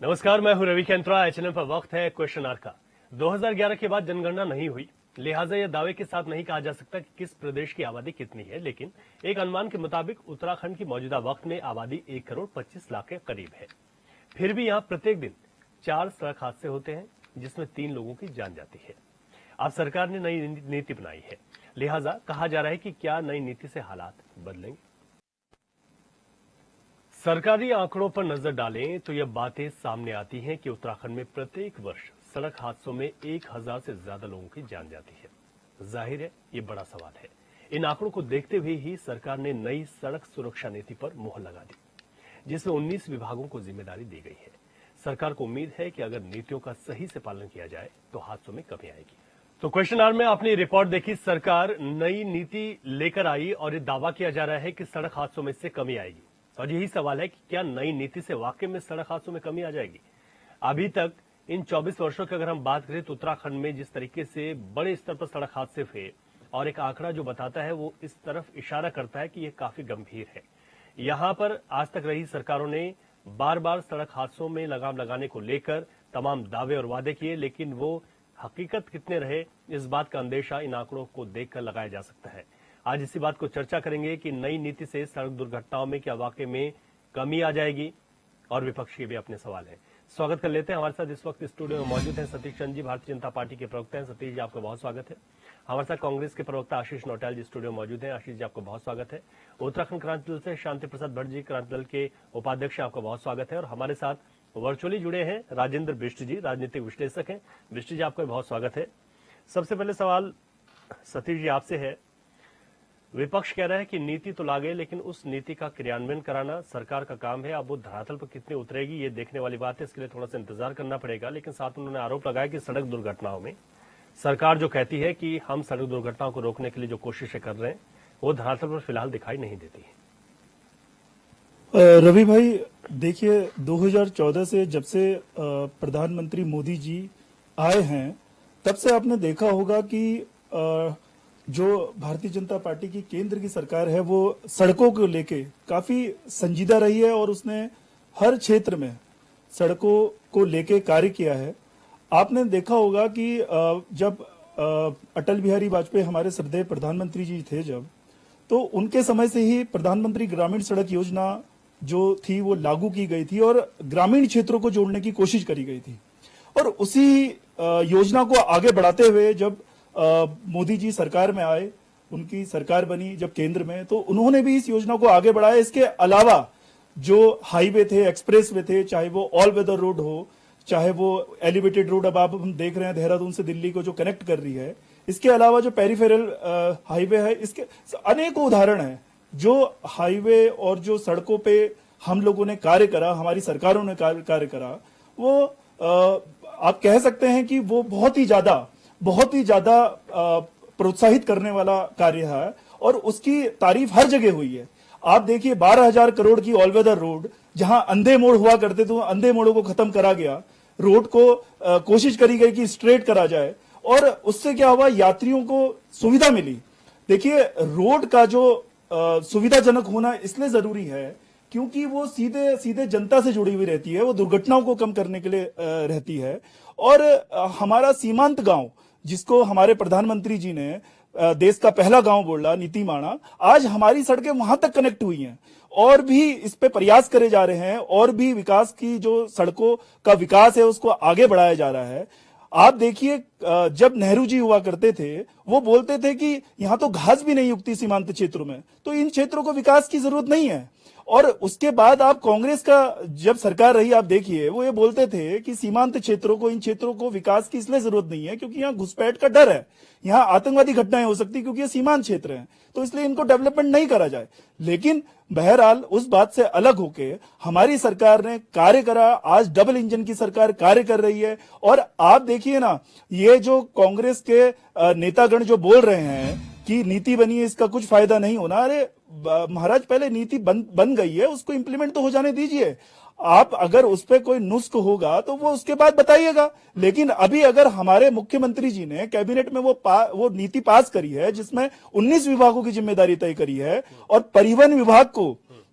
नमस्कार, मैं हूं रवि कैंत्रा। एचएनएम पर वक्त है क्वेश्चन आवर का। 2011 के बाद जनगणना नहीं हुई, लिहाजा यह दावे के साथ नहीं कहा जा सकता कि किस प्रदेश की आबादी कितनी है, लेकिन एक अनुमान के मुताबिक उत्तराखंड की मौजूदा वक्त में आबादी 1 करोड़ 25 लाख के करीब है। फिर भी यहाँ प्रत्येक दिन 4 सड़क हादसे होते हैं, जिसमें 3 लोगों की जान जाती है। अब सरकार ने नई नीति बनाई है, लिहाजा कहा जा रहा है कि क्या नई नीति से हालात बदलेंगे। सरकारी आंकड़ों पर नजर डालें तो यह बातें सामने आती हैं कि उत्तराखंड में प्रत्येक वर्ष सड़क हादसों में 1000 से ज्यादा लोगों की जान जाती है। जाहिर है, ये बड़ा सवाल है। इन आंकड़ों को देखते हुए ही सरकार ने नई सड़क सुरक्षा नीति पर मुहर लगा दी, जिसमें 19 विभागों को जिम्मेदारी दी गई है। सरकार को उम्मीद है कि अगर नीतियों का सही से पालन किया जाए तो हादसों में कमी आएगी। तो क्वेश्चन आवर में आपने रिपोर्ट देखी, सरकार नई नीति लेकर आई और ये दावा किया जा रहा है कि सड़क हादसों में इससे कमी आएगी। और यही सवाल है कि क्या नई नीति से वाकई में सड़क हादसों में कमी आ जाएगी। अभी तक इन 24 वर्षों की अगर हम बात करें तो उत्तराखंड में जिस तरीके से बड़े स्तर पर सड़क हादसे हुए, और एक आंकड़ा जो बताता है वो इस तरफ इशारा करता है कि यह काफी गंभीर है। यहां पर आज तक रही सरकारों ने बार बार सड़क हादसों में लगाम लगाने को लेकर तमाम दावे और वादे किए, लेकिन वो हकीकत कितने रहे, इस बात का अंदेशा इन आंकड़ों को देखकर लगाया जा सकता है। आज इसी बात को चर्चा करेंगे कि नई नीति से सड़क दुर्घटनाओं में क्या वाकई में कमी आ जाएगी, और विपक्ष के भी अपने सवाल हैं। स्वागत कर लेते हैं। हमारे साथ इस वक्त स्टूडियो में मौजूद हैं सतीश चंद जी, भारतीय जनता पार्टी के प्रवक्ता हैं। सतीश जी, आपका बहुत स्वागत है। हमारे साथ कांग्रेस के प्रवक्ता आशीष नौटियाल जी स्टूडियो में मौजूद हैं। आशीष जी, आपका बहुत स्वागत है। उत्तराखंड क्रांति दल से शांति प्रसाद भट्ट जी, क्रांति दल के उपाध्यक्ष, आपका बहुत स्वागत है। और हमारे साथ वर्चुअली जुड़े हैं राजेंद्र बिष्ट जी, राजनीतिक विश्लेषक हैं। बिष्ट जी, आपका बहुत स्वागत है। सबसे पहले सवाल सतीश जी आपसे है। विपक्ष कह रहा है कि नीति तो लागे, लेकिन उस नीति का क्रियान्वयन कराना सरकार का काम है। अब वो धरातल पर कितनी उतरेगी ये देखने वाली बात है, इसके लिए थोड़ा सा इंतजार करना पड़ेगा। लेकिन साथ उन्होंने आरोप लगाया कि सड़क दुर्घटनाओं में सरकार जो कहती है कि हम सड़क दुर्घटनाओं को रोकने के लिए जो कोशिशें कर रहे हैं वो धरातल पर फिलहाल दिखाई नहीं देती है। रवि भाई, देखिए 2014 से जब से प्रधानमंत्री मोदी जी आए हैं, तब से आपने देखा होगा कि जो भारतीय जनता पार्टी की केंद्र की सरकार है वो सड़कों को लेके काफी संजीदा रही है और उसने हर क्षेत्र में सड़कों को लेके कार्य किया है। आपने देखा होगा कि जब अटल बिहारी वाजपेयी हमारे श्रद्धेय प्रधानमंत्री जी थे, जब तो उनके समय से ही प्रधानमंत्री ग्रामीण सड़क योजना जो थी वो लागू की गई थी और ग्रामीण क्षेत्रों को जोड़ने की कोशिश करी गई थी। और उसी योजना को आगे बढ़ाते हुए जब मोदी जी सरकार में आए, उनकी सरकार बनी जब केंद्र में, तो उन्होंने भी इस योजना को आगे बढ़ाया। इसके अलावा जो हाईवे थे, एक्सप्रेस वे थे, चाहे वो ऑल वेदर रोड हो, चाहे वो एलिवेटेड रोड अब आप हम देख रहे हैं देहरादून से दिल्ली को जो कनेक्ट कर रही है, इसके अलावा जो पेरिफेरल हाईवे है, इसके अनेकों उदाहरण हैं। जो हाईवे और जो सड़कों पे हम लोगों ने कार्य करा, हमारी सरकारों ने कार्य करा, वो आप कह सकते हैं कि वो बहुत ही ज्यादा प्रोत्साहित करने वाला कार्य है और उसकी तारीफ हर जगह हुई है। आप देखिए 12,000 करोड़ की ऑल वेदर रोड, जहां अंधे मोड़ हुआ करते थे, अंधे मोड़ों को खत्म करा गया, रोड को कोशिश करी गई कि स्ट्रेट करा जाए, और उससे क्या हुआ, यात्रियों को सुविधा मिली। देखिए, रोड का जो सुविधाजनक होना इसलिए जरूरी है क्योंकि वो सीधे सीधे जनता से जुड़ी हुई रहती है, वो दुर्घटनाओं को कम करने के लिए रहती है। और हमारा सीमांत गांव, जिसको हमारे प्रधानमंत्री जी ने देश का पहला गांव बोला, नीति माना, आज हमारी सड़कें वहां तक कनेक्ट हुई हैं। और भी इस पे प्रयास करे जा रहे हैं, और भी विकास की जो सड़कों का विकास है उसको आगे बढ़ाया जा रहा है। आप देखिए, जब नेहरू जी हुआ करते थे, वो बोलते थे कि यहां तो घास भी नहीं उगती सीमांत क्षेत्रों में, तो इन क्षेत्रों को विकास की जरूरत नहीं है। और उसके बाद आप कांग्रेस का जब सरकार रही, आप देखिए वो ये बोलते थे कि सीमांत क्षेत्रों को, इन क्षेत्रों को विकास की इसलिए जरूरत नहीं है क्योंकि यहाँ घुसपैठ का डर है, यहाँ आतंकवादी घटनाएं हो सकती क्योंकि ये सीमांत क्षेत्र हैं, तो इसलिए इनको डेवलपमेंट नहीं करा जाए। लेकिन बहरहाल उस बात से अलग होके हमारी सरकार ने कार्य करा। आज डबल इंजन की सरकार कार्य कर रही है। और आप देखिए ना, ये जो कांग्रेस के नेतागण जो बोल रहे हैं कि नीति बनी है, इसका कुछ फायदा नहीं होना, अरे महाराज, पहले नीति बन गई है, उसको इंप्लीमेंट तो हो जाने दीजिए। आप अगर उस पर कोई नुस्ख होगा तो वो उसके बाद बताइएगा। लेकिन अभी अगर हमारे मुख्यमंत्री जी ने कैबिनेट में वो नीति पास करी है जिसमें 19 विभागों की जिम्मेदारी तय करी है, और परिवहन विभाग को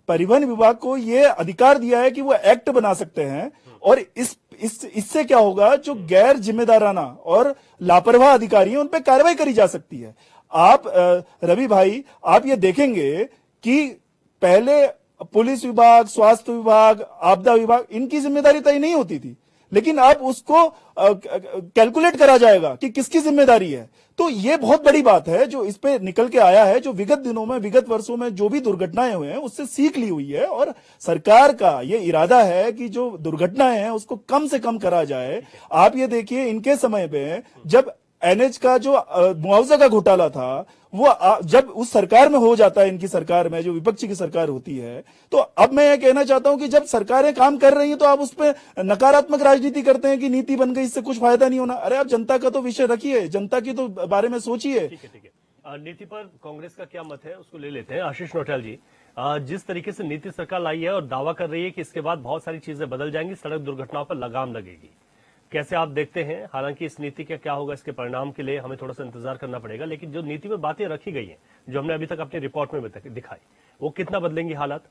परिवहन विभाग को ये अधिकार दिया है कि वो एक्ट बना सकते हैं, और इससे क्या होगा, जो गैर जिम्मेदाराना और लापरवाह अधिकारी हैं उन पर कार्रवाई करी जा सकती है। आप रवि भाई, आप ये देखेंगे कि पहले पुलिस विभाग, स्वास्थ्य विभाग, आपदा विभाग, इनकी जिम्मेदारी तय नहीं होती थी, लेकिन अब उसको कैलकुलेट करा जाएगा कि किसकी जिम्मेदारी है। तो ये बहुत बड़ी बात है जो इस पे निकल के आया है, जो विगत दिनों में, विगत वर्षों में जो भी दुर्घटनाएं हुए हैं उससे सीख ली हुई है, और सरकार का ये इरादा है कि जो दुर्घटनाएं हैं उसको कम से कम करा जाए। आप ये देखिए, इनके समय पे जब एनएच का जो मुआवजा का घोटाला था, वो जब उस सरकार में हो जाता है, इनकी सरकार में, जो विपक्षी की सरकार होती है, तो अब मैं ये कहना चाहता हूं कि जब सरकारें काम कर रही हैं तो आप उस पर नकारात्मक राजनीति करते हैं कि नीति बन गई, इससे कुछ फायदा नहीं होना। अरे आप जनता का तो विषय रखिए, जनता की तो बारे में सोचिए। ठीक है। नीति पर कांग्रेस का क्या मत है उसको ले लेते हैं। आशीष नौटियाल जी, जिस तरीके से नीति सरकार लाई है और दावा कर रही है कि इसके बाद बहुत सारी चीजें बदल जाएंगी, सड़क दुर्घटनाओं पर लगाम लगेगी, कैसे आप देखते हैं? हालांकि इस नीति का क्या होगा, इसके परिणाम के लिए हमें थोड़ा सा इंतजार करना पड़ेगा, लेकिन जो नीति में बातें रखी गई हैं, जो हमने अभी तक अपनी रिपोर्ट में दिखाई, वो कितना बदलेंगी हालात?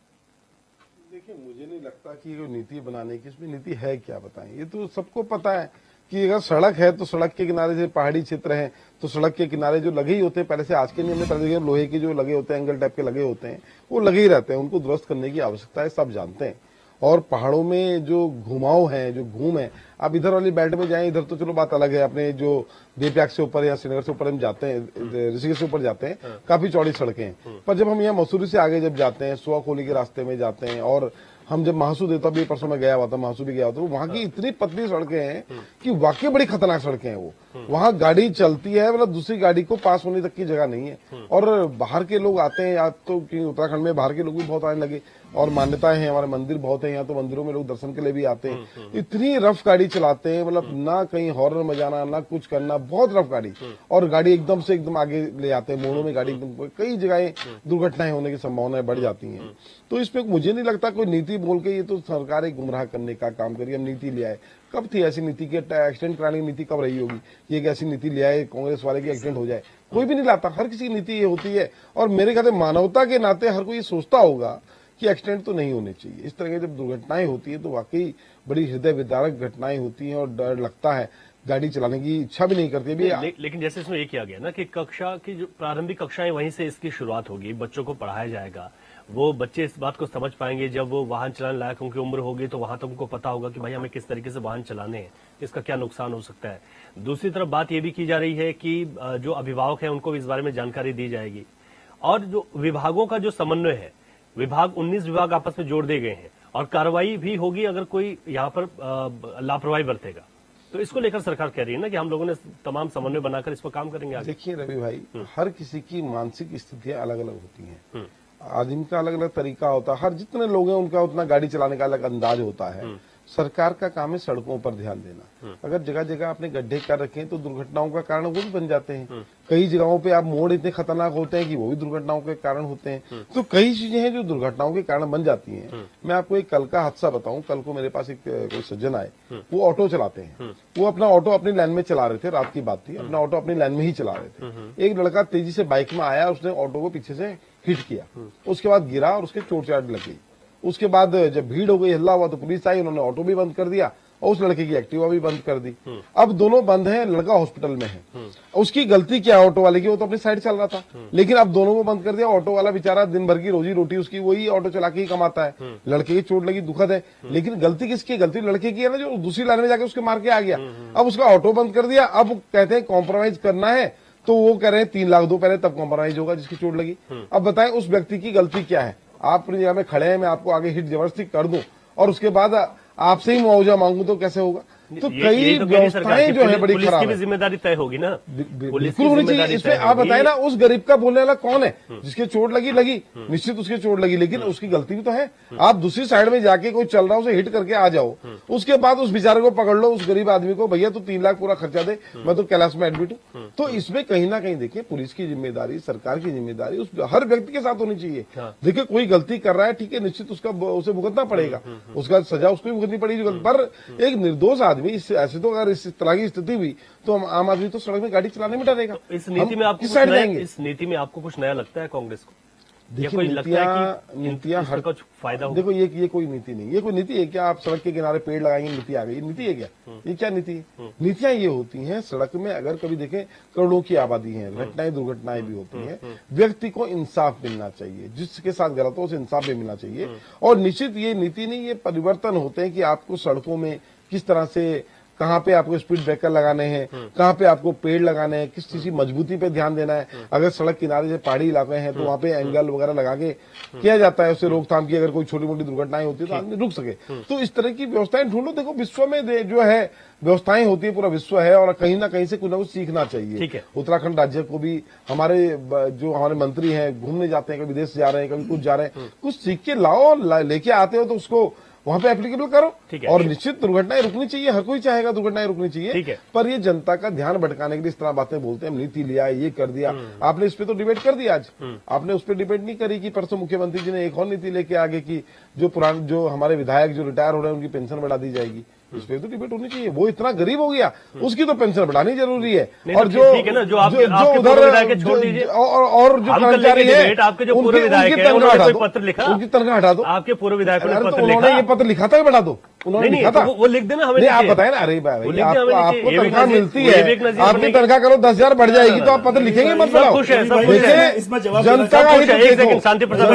देखिए, मुझे नहीं लगता कि ये नीति बनाने की, इसमें नीति है क्या बताएं। ये तो सबको पता है कि अगर सड़क है तो सड़क के किनारे से पहाड़ी क्षेत्र है तो सड़क के किनारे जो लगे ही होते हैं, पहले से, आज के नहीं, हमने पहले लोहे के जो लगे होते हैं, एंगल टाइप के लगे होते हैं, वो लगे ही रहते हैं, उनको दुरुस्त करने की आवश्यकता है, सब जानते हैं। और पहाड़ों में जो घुमाव है, जो घूम है, आप इधर वाली बेल्ट में जाएं, इधर तो चलो बात अलग है, अपने जो देवप्रयाग से ऊपर या श्रीनगर से ऊपर हम जाते हैं, ऋषिकेश से ऊपर जाते हैं, काफी चौड़ी सड़कें हैं। पर जब हम यहाँ मसूरी से आगे जब जाते हैं, सुआखोली के रास्ते में जाते हैं, और हम जब महासू देवता भी परसों में गया हुआ था, महासू भी गया हुआ था, वहां की इतनी पतली सड़कें हैं कि वाकई बड़ी खतरनाक सड़कें हैं वो। वहां गाड़ी चलती है, मतलब दूसरी गाड़ी को पास होने तक की जगह नहीं है। और बाहर के लोग आते हैं, या तो उत्तराखंड में बाहर के लोग भी बहुत आने लगे, और मान्यताएं हैं, हमारे मंदिर बहुत है यहाँ, तो मंदिरों में लोग दर्शन के लिए भी आते हैं। इतनी रफ गाड़ी चलाते हैं, मतलब ना कहीं हॉर्न बजाना, ना कुछ करना, बहुत रफ गाड़ी, और गाड़ी एकदम से एकदम आगे ले आते हैं, मोड़ों में गाड़ी एकदम, कई जगह दुर्घटनाएं होने की संभावनाएं बढ़ जाती हैं। तो इसमें मुझे नहीं लगता कोई नीति बोल के, ये तो सरकार एक गुमराह करने का काम करी, हम नीति ले आए। कब थी ऐसी नीति के एक्सीडेंट कराने की नीति कब रही होगी? ये एक ऐसी नीति ले आए कांग्रेस वाले की एक्सीडेंट हो जाए, कोई भी नहीं लाता। हर किसी की नीति ये होती है, और मेरे ख्याल से मानवता के नाते हर कोई ये सोचता होगा कि एक्सीडेंट तो नहीं होने चाहिए। इस तरह की जब दुर्घटनाएं होती है तो वाकई बड़ी हृदय विदारक घटनाएं होती हैं, और डर लगता है, गाड़ी चलाने की इच्छा भी नहीं करती है। लेकिन जैसे इसमें ये किया गया ना कि कक्षा की जो प्रारंभिक कक्षाएं, वहीं से इसकी शुरुआत होगी, बच्चों को पढ़ाया जाएगा, वो बच्चे इस बात को समझ पाएंगे, जब वो वाहन चलाने लायक उनकी उम्र होगी तो वहां तक उनको पता होगा कि भाई हमें किस तरीके से वाहन चलाने हैं, इसका क्या नुकसान हो सकता है। दूसरी तरफ बात यह भी की जा रही है कि जो अभिभावक हैं उनको इस बारे में जानकारी दी जाएगी, और जो विभागों का जो समन्वय है, विभाग 19 विभाग आपस में जोड़ दिए गए हैं, और कार्रवाई भी होगी अगर कोई यहाँ पर लापरवाही बरतेगा। तो इसको लेकर सरकार कह रही है ना कि हम लोगों ने तमाम समन्वय बनाकर इस पर काम करेंगे आगे। देखिए रवि भाई, हर किसी की मानसिक स्थितियां अलग अलग होती हैं, आदमी का अलग अलग तरीका होता है, हर जितने लोग हैं उनका उतना गाड़ी चलाने का अलग अंदाज होता है। सरकार का काम है सड़कों पर ध्यान देना। अगर जगह जगह आपने गड्ढे कर रखे हैं तो दुर्घटनाओं का कारण वो भी बन जाते हैं। कई जगहों पे आप मोड़ इतने खतरनाक होते हैं कि वो भी दुर्घटनाओं के कारण होते हैं। तो कई चीजें हैं जो दुर्घटनाओं के कारण बन जाती हैं। मैं आपको एक कल का हादसा बताऊं। कल को मेरे पास एक कोई सज्जन आए, वो ऑटो चलाते हैं, वो अपना ऑटो अपनी लाइन में चला रहे थे, रात की बात थी, अपना ऑटो अपनी लाइन में ही चला रहे थे। एक लड़का तेजी से बाइक में आया, उसने ऑटो को पीछे से हिट किया, उसके बाद गिरा और उसके चोट चाट लग गई। उसके बाद जब भीड़ हो गई, हल्ला हुआ, तो पुलिस आई, उन्होंने ऑटो भी बंद कर दिया और उस लड़के की एक्टिवा भी बंद कर दी। अब दोनों बंद हैं, लड़का हॉस्पिटल में है। उसकी गलती क्या है ऑटो वाले की? वो तो अपनी साइड चल रहा था, लेकिन अब दोनों को बंद कर दिया। ऑटो वाला बेचारा दिन भर की रोजी रोटी उसकी वही ऑटो चला के ही कमाता है। लड़के की चोट लगी, दुखद है, लेकिन गलती किसकी है? गलती लड़के की है ना, जो दूसरी लाइन में जाके उसके मार के आ गया। अब उसका ऑटो बंद कर दिया। अब कहते हैं कॉम्प्रोमाइज करना है, तो वो कह रहे हैं 3 लाख दो पहले, तब कॉम्प्रोमाइज होगा जिसकी चोट लगी। अब बताएं उस व्यक्ति की गलती क्या है? आप अपनी जगह में खड़े हैं, मैं आपको आगे हिट जबरदस्ती कर दूं और उसके बाद आपसे ही मुआवजा मांगू तो कैसे होगा? तो कई व्यवस्थाएं जो है बड़ी खराब है। जिम्मेदारी तय होगी ना, बिल्कुल होनी चाहिए। इसमें आप बताए ना, उस गरीब का बोलने वाला कौन है? जिसके चोट लगी निश्चित उसकी चोट लगी, लेकिन उसकी गलती भी तो है। आप दूसरी साइड में जाके कोई चल रहा, उसे हिट करके आ जाओ, उसके बाद उस बेचारे को पकड़ लो, उस गरीब आदमी को, भैया तू 3 लाख पूरा खर्चा दे, मैं तो कैलाश में एडमिट हूँ। तो इसमें कहीं ना कहीं देखिए पुलिस की जिम्मेदारी, सरकार की जिम्मेदारी उस हर व्यक्ति के साथ होनी चाहिए। देखिए कोई गलती कर रहा है, ठीक है, निश्चित उसे भुगतना पड़ेगा, उसका सजा उसको भी भुगतनी पड़ेगी। पर एक निर्दोष आदमी, ऐसे तो अगर इस तरह की स्थिति हुई तो आम आदमी तो सड़क में गाड़ी चलाने में डरेगा। इस नीति में आपको कुछ नया लगता है कांग्रेस को? या कोई लगता है कि नीतियां इसका कुछ फायदा होगा? देखो ये कोई नीति नहीं, ये कोई नीति है क्या? आप सड़क के किनारे पेड़ लगाएंगे नीति आ गई, ये नीति है क्या? ये क्या नीति है? नीतियां ये होती हैं, सड़क में अगर कभी देखें करोड़ों की आबादी है, घटनाएं दुर्घटनाएं भी होती हैं, व्यक्ति को इंसाफ मिलना चाहिए, जिसके साथ गलत हो उसे इंसाफ भी मिलना चाहिए। और निश्चित ये नीति नहीं, ये परिवर्तन होते हैं कि आपको सड़कों में किस तरह से, कहाँ पे आपको स्पीड ब्रेकर लगाने हैं, कहाँ पे आपको पेड़ लगाने हैं, किस चीज की मजबूती पे ध्यान देना है। अगर सड़क किनारे से पहाड़ी इलाके हैं तो वहां पे एंगल वगैरह लगा के किया जाता है, उससे रोकथाम की, अगर कोई छोटी मोटी दुर्घटनाएं होती है तो आदमी रुक सके। तो इस तरह की व्यवस्थाएं ढूंढो। देखो विश्व में जो है व्यवस्थाएं होती है, पूरा विश्व है, और कहीं ना कहीं से कुछ ना कुछ सीखना चाहिए। उत्तराखंड राज्य को भी हमारे जो हमारे मंत्री हैं घूमने जाते हैं, कभी विदेश जा रहे हैं, कभी कुछ जा रहे हैं, कुछ सीख के लाओ, लेके आते हो तो उसको वहां पे एप्लीकेबल करो। और निश्चित दुर्घटनाएं रुकनी चाहिए, हर कोई चाहेगा दुर्घटनाएं रुकनी चाहिए, पर ये जनता का ध्यान भटकाने के लिए इस तरह बातें बोलते हैं, नीति लिया, ये कर दिया। आपने इस पे तो डिबेट कर दिया आज, आपने उस पर डिबेट नहीं करी कि परसों मुख्यमंत्री जी ने एक और नीति लेके आगे की जो हमारे विधायक जो रिटायर हो रहे हैं उनकी पेंशन बढ़ा दी जाएगी। इस पे तो डिबेट होनी चाहिए। वो इतना गरीब हो गया, उसकी तो पेंशन बढ़ानी जरूरी है। और जो उधर और जो कर्मचारी है, आपके जो पूर्व विधायक है, उन्होंने कोई पत्र लिखा, उनकी तनख्वाह हटा दो। आपके पूर्व विधायकों ने पत्र लिखा, ये पत्र लिखा था, बढ़ा दो। उन्होंने लिखा था, वो लिख देना हमें। आप बताए ना, अरे भाई आपको तनख्वाह मिलती है, आपकी तनख्वाह करो 10,000 बढ़ जाएगी तो आप पत्र लिखेंगे मत बढ़ाओ। जनता का हित, शांति प्रसाद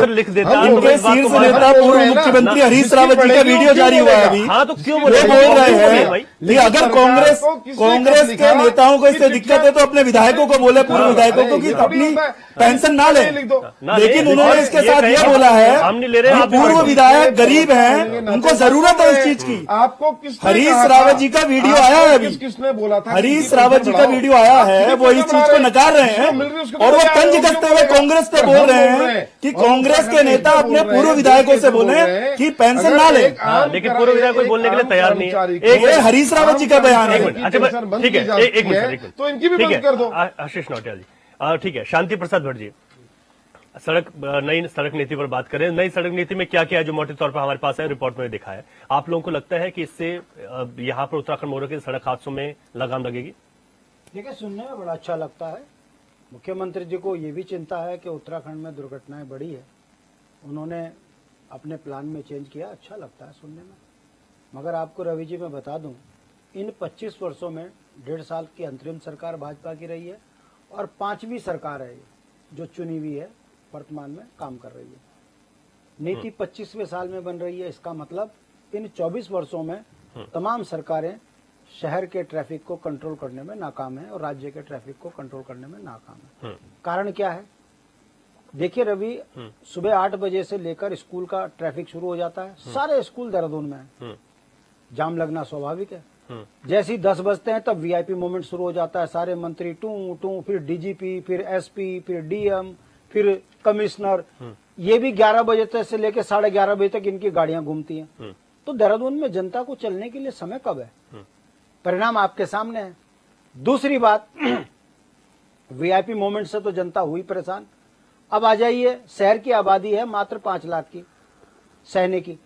लिख देता। शीर्ष नेता पूर्व मुख्यमंत्री हरीश रावत जी का वीडियो जारी हुआ है अभी। हाँ, तो क्यों बोल रहे हैं कि अगर कांग्रेस के नेताओं को इससे दिक्कत है तो अपने विधायकों को बोले, पूर्व विधायकों को, कि अपनी पेंशन ना ले। लेकिन उन्होंने इसके साथ ये बोला है कि पूर्व विधायक गरीब हैं, उनको जरूरत है इस चीज की। आपको हरीश रावत जी का वीडियो आया है अभी, किसने बोला था? हरीश रावत जी का वीडियो आया है, वो इस चीज को नकार रहे हैं और वो तंज कसते हुए कांग्रेस पे बोल रहे हैं कि कांग्रेस के नेता अपने पूर्व विधायकों से बोले कि पेंशन ना ले। लेकिन पूर्व विधायक कोई बोलने के लिए तैयार नहीं है। एक हरीश रावत जी का बयान है। अच्छा ठीक है, एक मिनट, तो इनकी भी बंद कर दो। आशीष नौटियाल जी, ठीक है। शांति प्रसाद भट्ट जी, नई सड़क नीति पर बात करें। नई सड़क नीति में क्या क्या है जो मोटे तौर पर हमारे पास है, रिपोर्ट में दिखा है। आप लोगों को लगता है कि इससे यहाँ पर उत्तराखंड मोड़ के सड़क हादसों में लगाम लगेगी? देखिए, सुनने में बड़ा अच्छा लगता है। मुख्यमंत्री जी को ये भी चिंता है कि उत्तराखंड में दुर्घटनाएं बढ़ी है, उन्होंने अपने प्लान में चेंज किया, अच्छा लगता है सुनने में। मगर आपको रवि जी मैं बता दूं, इन 25 वर्षों में 1.5 साल की अंतरिम सरकार भाजपा की रही है और 5वीं सरकार है जो चुनी हुई है, वर्तमान में काम कर रही है। नीति 25वें साल में बन रही है, इसका मतलब इन 24 वर्षों में तमाम सरकारें शहर के ट्रैफिक को कंट्रोल करने में नाकाम है और राज्य के ट्रैफिक को कंट्रोल करने में नाकाम है। कारण क्या है? देखिए रवि, सुबह 8 बजे से लेकर स्कूल का ट्रैफिक शुरू हो जाता है, सारे स्कूल देहरादून में है, जाम लगना स्वाभाविक है। जैसे ही 10 बजते हैं तब वीआईपी मूवमेंट शुरू हो जाता है, सारे मंत्री टू टू, फिर डीजीपी, फिर एसपी, फिर डीएम, फिर कमिश्नर, ये भी 11 बजे से लेकर 11:30 बजे तक इनकी गाड़ियां घूमती हैं। तो देहरादून में जनता को चलने के लिए समय कब है? परिणाम आपके सामने है। दूसरी बात, वीआईपी मूवमेंट से तो जनता हुई परेशान। अब आ जाइए, शहर की आबादी है मात्र 5 लाख की सहने की,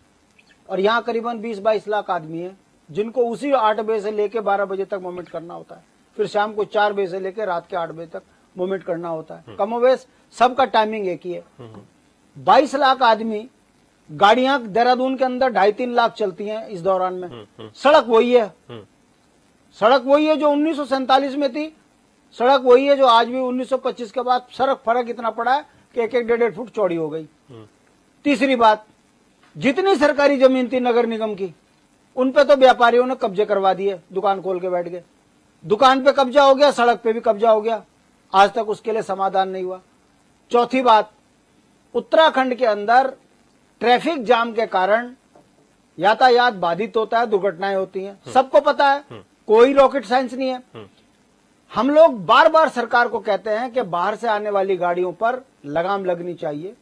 और यहाँ करीबन 20-22 लाख आदमी है जिनको उसी 8 बजे से लेकर 12 बजे तक मूवमेंट करना होता है, फिर शाम को 4 बजे से लेकर रात के 8 बजे तक मूवमेंट करना होता है। कमोवेश सबका टाइमिंग एक ही है। 22 लाख आदमी, गाड़ियां देहरादून के अंदर 2.5-3 लाख चलती हैं इस दौरान में। सड़क वही है, सड़क वही है जो 1947 में थी, सड़क वही है जो आज भी 1925 के बाद सड़क फर्क इतना पड़ा है कि 1-1, 1.5 फुट चौड़ी हो गई। तीसरी बात, जितनी सरकारी जमीन थी नगर निगम की, उन पे तो व्यापारियों ने कब्जे करवा दिए, दुकान खोल के बैठ गए। दुकान पे कब्जा हो गया, सड़क पे भी कब्जा हो गया, आज तक उसके लिए समाधान नहीं हुआ। चौथी बात, उत्तराखंड के अंदर ट्रैफिक जाम के कारण यातायात बाधित होता है, दुर्घटनाएं होती हैं, सबको पता है, कोई रॉकेट साइंस नहीं है। हम लोग बार बार सरकार को कहते हैं कि बाहर से आने वाली गाड़ियों पर लगाम लगनी चाहिए,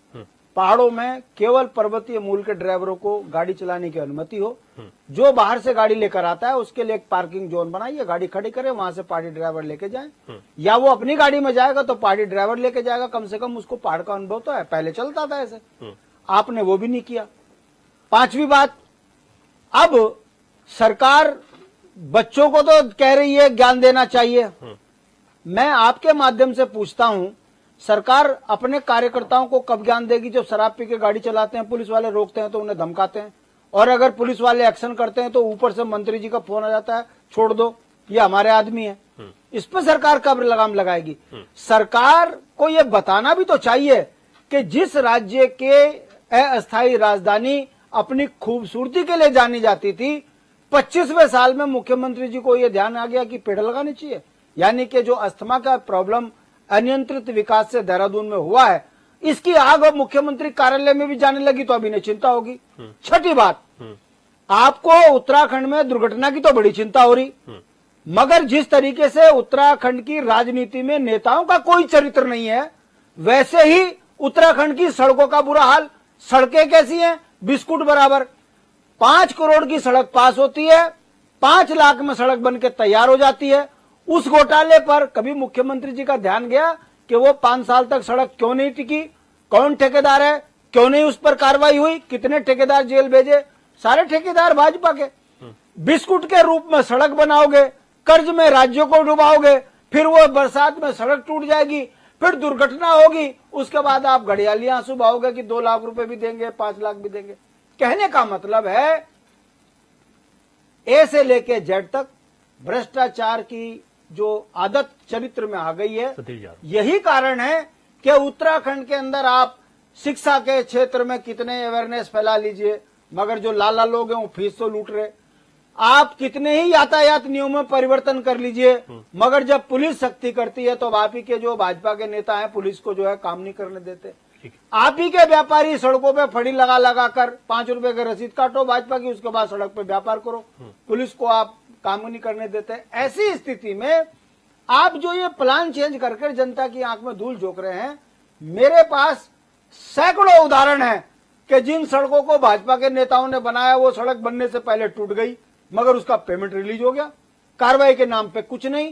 पहाड़ों में केवल पर्वतीय मूल के ड्राइवरों को गाड़ी चलाने की अनुमति हो, जो बाहर से गाड़ी लेकर आता है उसके लिए एक पार्किंग जोन बनाइए, गाड़ी खड़ी करे, वहां से पार्टी ड्राइवर लेके जाए, या वो अपनी गाड़ी में जाएगा तो पार्टी ड्राइवर लेके जाएगा, कम से कम उसको पहाड़ का अनुभव तो है, पहले चलता था ऐसे। आपने वो भी नहीं किया। 5वीं बात, अब सरकार बच्चों को तो कह रही है ज्ञान देना चाहिए, मैं आपके माध्यम से पूछता हूं, सरकार अपने कार्यकर्ताओं को कब ज्ञान देगी जब शराब पी के गाड़ी चलाते हैं, पुलिस वाले रोकते हैं तो उन्हें धमकाते हैं, और अगर पुलिस वाले एक्शन करते हैं तो ऊपर से मंत्री जी का फोन आ जाता है, छोड़ दो, ये हमारे आदमी है। इस पर सरकार कब लगाम लगाएगी? सरकार को ये बताना भी तो चाहिए कि जिस राज्य के अस्थायी राजधानी अपनी खूबसूरती के लिए जानी जाती थी, 25वें साल में मुख्यमंत्री जी को यह ध्यान आ गया कि पेड़ लगाने चाहिए। यानी कि जो अस्थमा का प्रॉब्लम अनियंत्रित विकास से देहरादून में हुआ है, इसकी आग अब मुख्यमंत्री कार्यालय में भी जाने लगी तो अभी नहीं चिंता होगी। छठी बात, आपको उत्तराखंड में दुर्घटना की तो बड़ी चिंता हो रही, मगर जिस तरीके से उत्तराखंड की राजनीति में नेताओं का कोई चरित्र नहीं है, वैसे ही उत्तराखंड की सड़कों का बुरा हाल। सड़कें कैसी हैं? बिस्कुट बराबर। 5 करोड़ की सड़क पास होती है, 5 लाख में सड़क बनके तैयार हो जाती है। उस घोटाले पर कभी मुख्यमंत्री जी का ध्यान गया कि वो 5 साल तक सड़क क्यों नहीं टिकी? कौन ठेकेदार है? क्यों नहीं उस पर कार्रवाई हुई? कितने ठेकेदार जेल भेजे? सारे ठेकेदार भाजपा के। बिस्कुट के रूप में सड़क बनाओगे, कर्ज में राज्यों को डुबाओगे, फिर वो बरसात में सड़क टूट जाएगी, फिर दुर्घटना होगी, उसके बाद आप घड़ियाली आंसू बहाओगे कि 2 लाख रुपए भी देंगे, 5 लाख भी देंगे। कहने का मतलब है ए से लेके जेड तक भ्रष्टाचार की जो आदत चरित्र में आ गई है। यही कारण है कि उत्तराखंड के अंदर आप शिक्षा के क्षेत्र में कितने अवेयरनेस फैला लीजिए, मगर जो लाला लोग हैं वो फीस तो लूट रहे। आप कितने ही यातायात नियमों में परिवर्तन कर लीजिए, मगर जब पुलिस सख्ती करती है तो आप ही के जो भाजपा के नेता हैं पुलिस को जो है काम नहीं करने देते। आप ही के व्यापारी सड़कों पे फड़ी लगा लगा कर 5 रुपए की रसीद काटो भाजपा की, उसके बाद सड़क पे व्यापार करो, पुलिस को आप काम नहीं करने देते। ऐसी स्थिति में आप जो ये प्लान चेंज करके जनता की आंख में धूल झोंक रहे हैं, मेरे पास सैकड़ों उदाहरण हैं कि जिन सड़कों को भाजपा के नेताओं ने बनाया वो सड़क बनने से पहले टूट गई, मगर उसका पेमेंट रिलीज हो गया, कार्रवाई के नाम पे कुछ नहीं।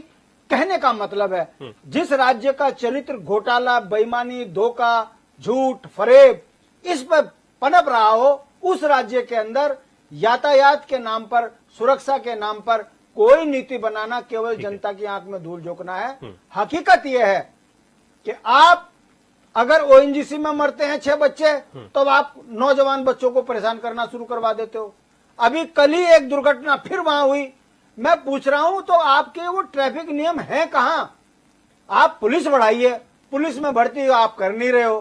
कहने का मतलब है जिस राज्य का चरित्र घोटाला, बेईमानी, धोखा, झूठ, फरेब इस पर पनप रहा हो, उस राज्य के अंदर यातायात के नाम पर, सुरक्षा के नाम पर कोई नीति बनाना केवल जनता की आंख में धूल झोंकना है। हकीकत यह है कि आप अगर ओएनजीसी में मरते हैं 6 बच्चे तो आप नौजवान बच्चों को परेशान करना शुरू करवा देते हो। अभी कल ही एक दुर्घटना फिर वहां हुई। मैं पूछ रहा हूं तो आपके वो ट्रैफिक नियम हैं कहां? आप पुलिस बढ़ाइए, पुलिस में भर्ती आप कर नहीं रहे हो।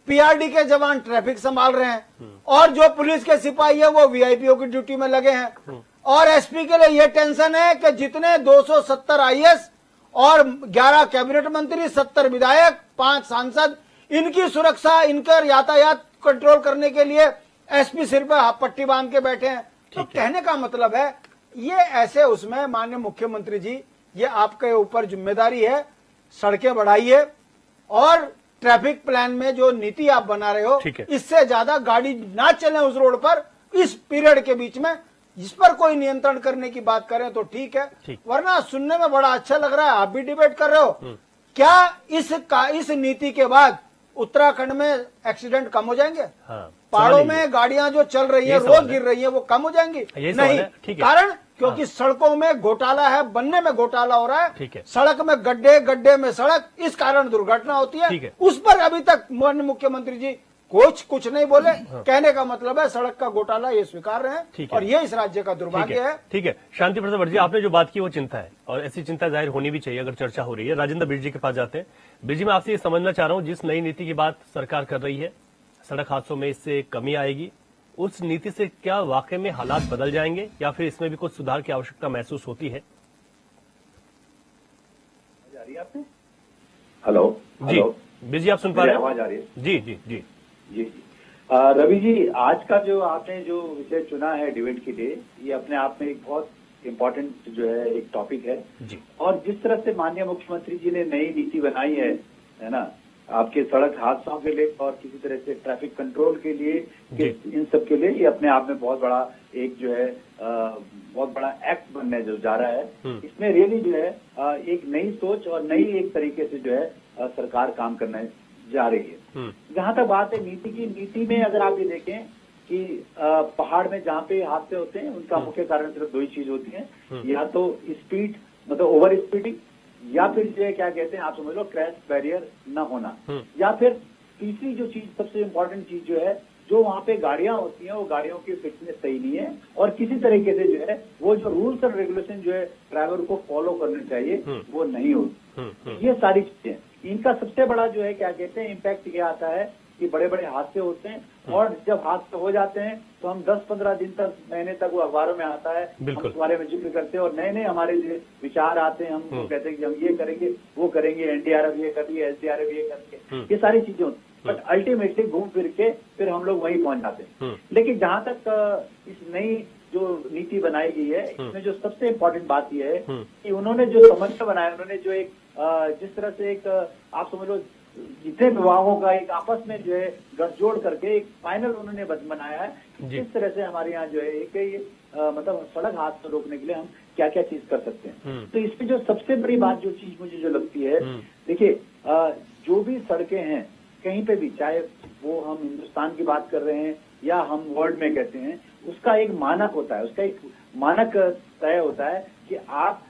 पीआरडी के जवान ट्रैफिक संभाल रहे हैं और जो पुलिस के सिपाही है वो वीआईपीओ की ड्यूटी में लगे हैं। और एसपी के लिए यह टेंशन है कि जितने 270 आईएएस और 11 कैबिनेट मंत्री, 70 विधायक, 5 सांसद, इनकी सुरक्षा, इनका यातायात कंट्रोल करने के लिए एसपी सिर पर पट्टी बांध के बैठे हैं। तो कहने का मतलब है ये ऐसे उसमें माननीय मुख्यमंत्री जी, ये आपके ऊपर जिम्मेदारी है, सड़कें बढ़ाइए और ट्रैफिक प्लान में जो नीति आप बना रहे हो इससे ज्यादा गाड़ी ना चले उस रोड पर इस पीरियड के बीच में, जिस पर कोई नियंत्रण करने की बात करें तो ठीक है, वरना सुनने में बड़ा अच्छा लग रहा है, आप भी डिबेट कर रहे हो। क्या इस नीति के बाद उत्तराखंड में एक्सीडेंट कम हो जाएंगे? पहाड़ों में गाड़ियां जो चल रही है, रोज गिर रही है, वो कम हो जाएंगी? नहीं। कारण क्योंकि सड़कों में घोटाला है, बनने में घोटाला हो रहा है, सड़क में गड्ढे, गड्ढे में सड़क, इस कारण दुर्घटना होती है। उस पर अभी तक माननीय मुख्यमंत्री जी कुछ नहीं बोले। कहने का मतलब है सड़क का घोटाला ये स्वीकार रहे हैं और ये इस राज्य का दुर्भाग्य है। ठीक है, शांति प्रसाद भट्ट जी, आपने जो बात की वो चिंता है और ऐसी चिंता जाहिर होनी भी चाहिए अगर चर्चा हो रही है। राजेंद्र बिरजी जी के पास जाते हैं। बिरजी जी, मैं आपसे ये समझना चाह रहा हूँ, जिस नई नीति की बात सरकार कर रही है, सड़क हादसों में इससे कमी आएगी, उस नीति से क्या वाकई में हालात बदल जाएंगे या फिर इसमें भी कुछ सुधार की आवश्यकता महसूस होती है? हेलो जी बिरजी जी, आप सुन पा रहे हैं? आवाज आ रही है? जी जी जी जी। रवि जी, आज का जो आपने जो विषय चुना है डिबेट के लिए, ये अपने आप में एक बहुत इम्पोर्टेंट जो है एक टॉपिक है जी। और जिस तरह से माननीय मुख्यमंत्री जी ने नई नीति बनाई है ना, आपके सड़क हादसों के लिए और किसी तरह से ट्रैफिक कंट्रोल के लिए, इन सब के लिए ये अपने आप में बहुत बड़ा एक जो है बहुत बड़ा एक्ट बनने जो जा रहा है। इसमें रियली जो है एक नई सोच और नई एक तरीके से जो है सरकार काम करने जा रही है। जहां तक बात है नीति की, नीति में अगर आप ये देखें कि पहाड़ में जहाँ पे हादसे होते हैं उनका मुख्य कारण सिर्फ 2 ही चीज होती है, या तो स्पीड मतलब ओवर स्पीडिंग या फिर जो है क्या कहते हैं, आप समझ लो क्रैश बैरियर न होना, या फिर तीसरी जो चीज सबसे इम्पोर्टेंट चीज जो है, जो वहाँ पे गाड़ियां होती हैं वो गाड़ियों की फिटनेस सही नहीं है, और किसी तरीके से जो है वो जो रूल्स एंड रेगुलेशन जो है ड्राइवर को फॉलो करने चाहिए वो नहीं होती। ये सारी चीजें, इनका सबसे बड़ा जो है क्या कहते हैं इम्पैक्ट ये आता है कि बड़े बड़े हादसे होते हैं, और जब हादसे हो जाते हैं तो हम 10-15 दिन तक, महीने तक वो अखबारों में आता है, हम उस बारे में जिक्र करते हैं और नए नए हमारे जो विचार आते हैं, हम कहते हैं कि हम ये करेंगे वो करेंगे, एनडीआरएफ ये कर रही है, एसडीआरएफ ये करके, ये सारी चीजें होती हैं, बट अल्टीमेटली घूम फिर के फिर हम लोग वहीं पहुंच जाते हैं। लेकिन जहां तक इस नई जो नीति बनाई गई है, इसमें जो सबसे इम्पोर्टेंट बात यह है कि उन्होंने जो समन्वय बनाया, उन्होंने जो एक जिस तरह से एक आप समझ लो जितने विभागों का एक आपस में जो है गठजोड़ करके एक फाइनल उन्होंने बनाया है, इस तरह से हमारे यहाँ जो है एक मतलब सड़क हादसा रोकने के लिए हम क्या क्या चीज कर सकते हैं। तो इसमें जो सबसे बड़ी बात जो चीज मुझे जो लगती है, देखिए जो भी सड़कें हैं कहीं पे भी, चाहे वो हम हिंदुस्तान की बात कर रहे हैं या हम वर्ल्ड में कहते हैं, उसका एक मानक होता है, उसका एक मानक तय होता है कि आप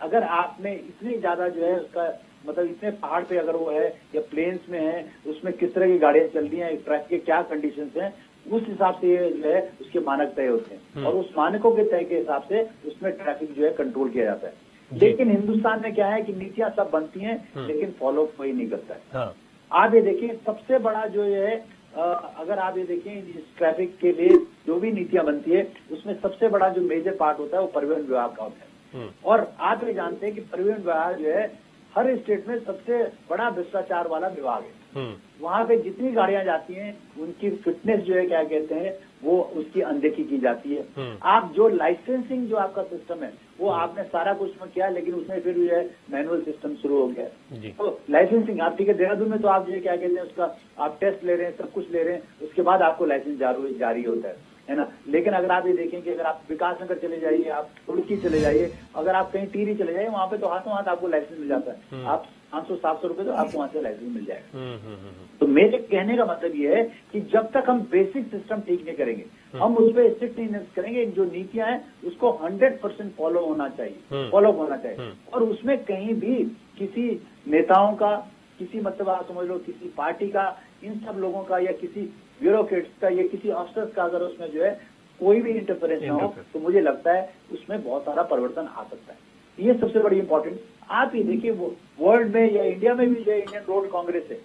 अगर आपने इतनी ज्यादा जो है उसका मतलब इतने पहाड़ पे अगर वो है या प्लेन्स में है, उसमें किस तरह की गाड़ियां चल रही हैं, ट्रैफिक के क्या कंडीशंस हैं, उस हिसाब से ये जो है उसके मानक तय होते हैं, और उस मानकों के तय के हिसाब से उसमें ट्रैफिक जो है कंट्रोल किया जाता है। लेकिन हिंदुस्तान में क्या है कि नीतियां सब बनती हैं लेकिन फॉलो कोई नहीं करता है। हाँ। आप ये देखिए सबसे बड़ा जो है अगर आप ये देखें इस ट्रैफिक के लिए जो भी नीतियां बनती है उसमें सबसे बड़ा जो मेजर पार्ट होता है वो परिवहन विभाग का होता है। और आप ये जानते हैं कि परिवहन विभाग जो है हर स्टेट में सबसे बड़ा भ्रष्टाचार वाला विभाग है। वहां पे जितनी गाड़ियां जाती हैं उनकी फिटनेस जो है क्या कहते हैं वो उसकी अनदेखी की जाती है। आप जो लाइसेंसिंग जो आपका सिस्टम है वो आपने सारा कुछ में किया, लेकिन उसमें फिर जो है मैनुअल सिस्टम शुरू हो गया। तो लाइसेंसिंग आप ठीक है, देहरादून में तो आप जो है क्या कहते हैं उसका आप टेस्ट ले रहे हैं, सब कुछ ले रहे हैं, उसके बाद आपको लाइसेंस जारी होता है ना। लेकिन अगर आप ये देखें कि अगर आप विकास नगर चले जाइए, आप रुड़की चले जाइए, अगर आप कहीं टिहरी चले जाइए, वहां पे तो हाथों हाथ आपको लाइसेंस मिल जाता है। आप 500-700 रुपए तो आपको वहां से लाइसेंस मिल जाएगा। तो मेरे कहने का मतलब ये है कि जब तक हम बेसिक सिस्टम ठीक नहीं करेंगे, हम उस पर स्ट्रिक्ट नहीं करेंगे, जो नीतियां हैं उसको 100% फॉलो होना चाहिए, और उसमें कहीं भी किसी नेताओं का, किसी मतलब आप समझ लो किसी पार्टी का, इन सब लोगों का या किसी ब्यूरोक्रेट्स का या किसी अफसर्स का अगर उसमें जो है कोई भी इंटरफेरेंस ना हो, तो मुझे लगता है उसमें बहुत सारा परिवर्तन आ सकता है। ये सबसे बड़ी इंपॉर्टेंट। आप ये देखिए वो वर्ल्ड में या इंडिया में भी जो इंडियन रोड कांग्रेस है,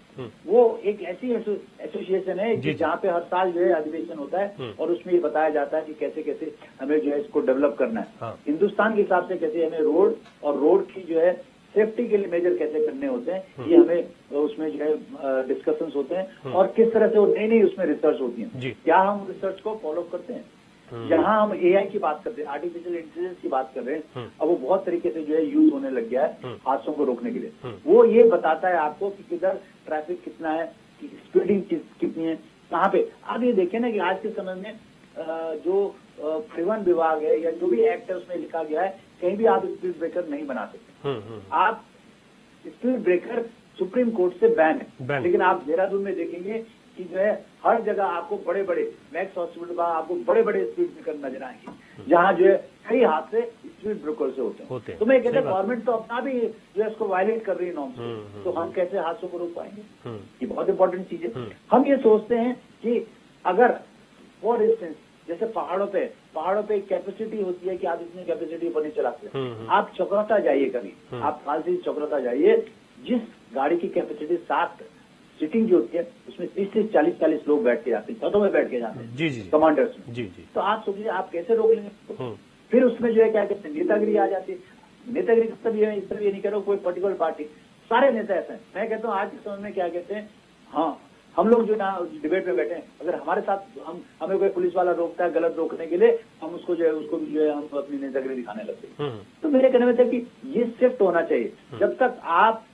वो एक ऐसी एसोसिएशन है जहाँ पे हर साल जो है अधिवेशन होता है और उसमें ये बताया जाता है कि कैसे कैसे हमें जो है इसको डेवलप करना है। हिंदुस्तान के हिसाब से कैसे हमें रोड और रोड की जो है सेफ्टी के लिए मेजर कैसे करने होते हैं, ये हमें उसमें जो है डिस्कशंस होते हैं, और किस तरह से वो नई नई उसमें रिसर्च होती है। क्या हम रिसर्च को फॉलो करते हैं? जहां हम एआई की बात करते हैं, आर्टिफिशियल इंटेलिजेंस की बात कर रहे हैं, अब वो बहुत तरीके से जो है यूज होने लग गया है हादसों को रोकने के लिए। वो ये बताता है आपको कि किधर ट्रैफिक कितना है, स्पीडिंग कितनी है, कहाँ पे। आप ये देखें ना कि आज के समय में जो परिवहन विभाग है या जो भी एक्ट है उसमें लिखा गया है कहीं भी आप स्पीड ब्रेकर नहीं बना सकते। आप स्पीड ब्रेकर सुप्रीम कोर्ट से बैन है, लेकिन आप देहरादून में देखेंगे कि जो है हर जगह आपको बड़े बड़े मैक्स हॉस्पिटल का आपको बड़े बड़े स्पीड ब्रेकर नजर आएंगे, जहां जो है कई हादसे स्पीड ब्रेकर से होते हैं। तो मैं कहता हूँ गवर्नमेंट तो अपना भी जो है इसको वायलेट कर रही है नॉर्म्स, तो हम कैसे हादसों को रोक पाएंगे? ये बहुत इंपॉर्टेंट चीज है। हम ये सोचते हैं कि अगर फॉर इंस्टेंस जैसे पहाड़ों पे कैपेसिटी होती है कि आप इतनी कैपेसिटी पर नहीं चला सकते। आप चक्रौता जाइए कभी, आप हाल से चक्रौता जाइए, जिस गाड़ी की कैपेसिटी 7 सीटिंग जो होती है उसमें 30 से 40 लोग बैठ के जाते हैं, छतों में बैठ के जाते हैं, जी कमांडर्स में। तो आप सोचिए आप कैसे रोक लेंगे? फिर उसमें जो है क्या कहते हैं नेतागिरी आ जाती है। नेतागिरी इस तरह ये नहीं कह रहा कोई पर्टिकुलर पार्टी, सारे नेता ऐसे हैं। मैं कहता हूँ आज के समय में क्या कहते हैं, हाँ हम लोग जो ना डिबेट में बैठे हैं, अगर हमारे साथ हमें कोई पुलिस वाला रोकता है गलत रोकने के लिए, हम उसको जो है हम अपनी नेतागिरी दिखाने लगते हैं। तो मेरे कहने में था कि ये शिफ्ट होना चाहिए। जब तक आप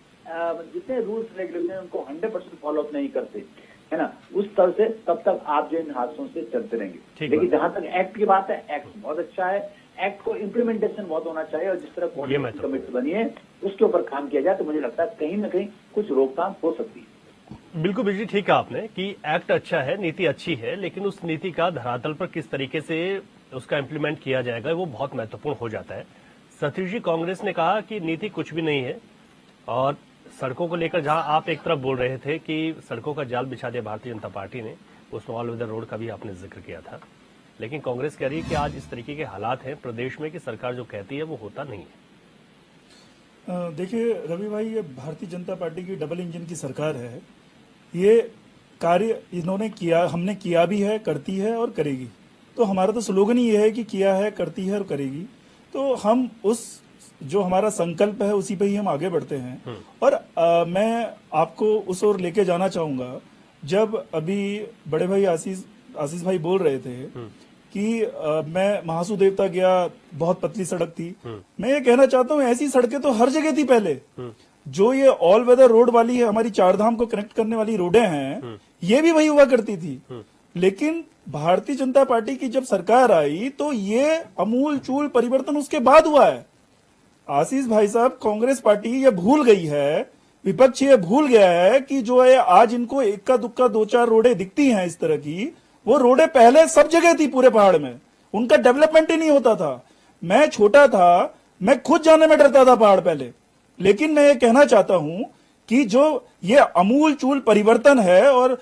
जितने रूल्स रेगुलेशन उनको 100% फॉलो अप नहीं करते है ना, उस तरह से तब तक आप जो इन हादसों से चलते रहेंगे। लेकिन जहां तक एक्ट की बात है, एक्ट बहुत अच्छा है, एक्ट को इम्प्लीमेंटेशन बहुत होना चाहिए, और जिस तरह कमेटी बनी है उसके ऊपर काम किया जाए तो मुझे लगता है कहीं ना कहीं कुछ रोकथाम हो सकती है। बिल्कुल बिजली ठीक है आपने कि एक्ट अच्छा है, नीति अच्छी है, लेकिन उस नीति का धरातल पर किस तरीके से उसका इम्प्लीमेंट किया जाएगा वो बहुत महत्वपूर्ण हो जाता है। सतीश जी, कांग्रेस ने कहा कि नीति कुछ भी नहीं है और सड़कों को लेकर जहां आप एक तरफ बोल रहे थे कि सड़कों का जाल बिछा दिया भारतीय जनता पार्टी ने, उसमें ऑल वेदर रोड का भी आपने जिक्र किया था, लेकिन कांग्रेस कह रही है कि आज इस तरीके के हालात हैं प्रदेश में कि सरकार जो कहती है वो होता नहीं है। देखिए रवि भाई, ये भारतीय जनता पार्टी की डबल इंजन की सरकार है। ये कार्य इन्होंने किया, हमने किया भी है, करती है और करेगी। तो हमारा तो स्लोगन ही ये है कि किया है, करती है और करेगी। तो हम उस जो हमारा संकल्प है उसी पे ही हम आगे बढ़ते हैं। और मैं आपको उस ओर लेके जाना चाहूंगा, जब अभी बड़े भाई आशीष भाई बोल रहे थे कि मैं महासू देवता गया, बहुत पतली सड़क थी। मैं ये कहना चाहता हूँ ऐसी सड़कें तो हर जगह थी पहले। जो ये ऑल वेदर रोड वाली है, हमारी चारधाम को कनेक्ट करने वाली रोडें हैं, ये भी वही हुआ करती थी। लेकिन भारतीय जनता पार्टी की जब सरकार आई तो ये अमूल चूल परिवर्तन उसके बाद हुआ है। आशीष भाई साहब, कांग्रेस पार्टी ये भूल गई है, विपक्ष ये भूल गया है कि जो है आज इनको इक्का दुक्का 2-4 रोडें दिखती हैं इस तरह की, वो रोडें पहले सब जगह थी पूरे पहाड़ में। उनका डेवलपमेंट ही नहीं होता था। मैं छोटा था, मैं खुद जाने में डरता था पहाड़ पहले। लेकिन मैं ये कहना चाहता हूं कि जो ये अमूल चूल परिवर्तन है, और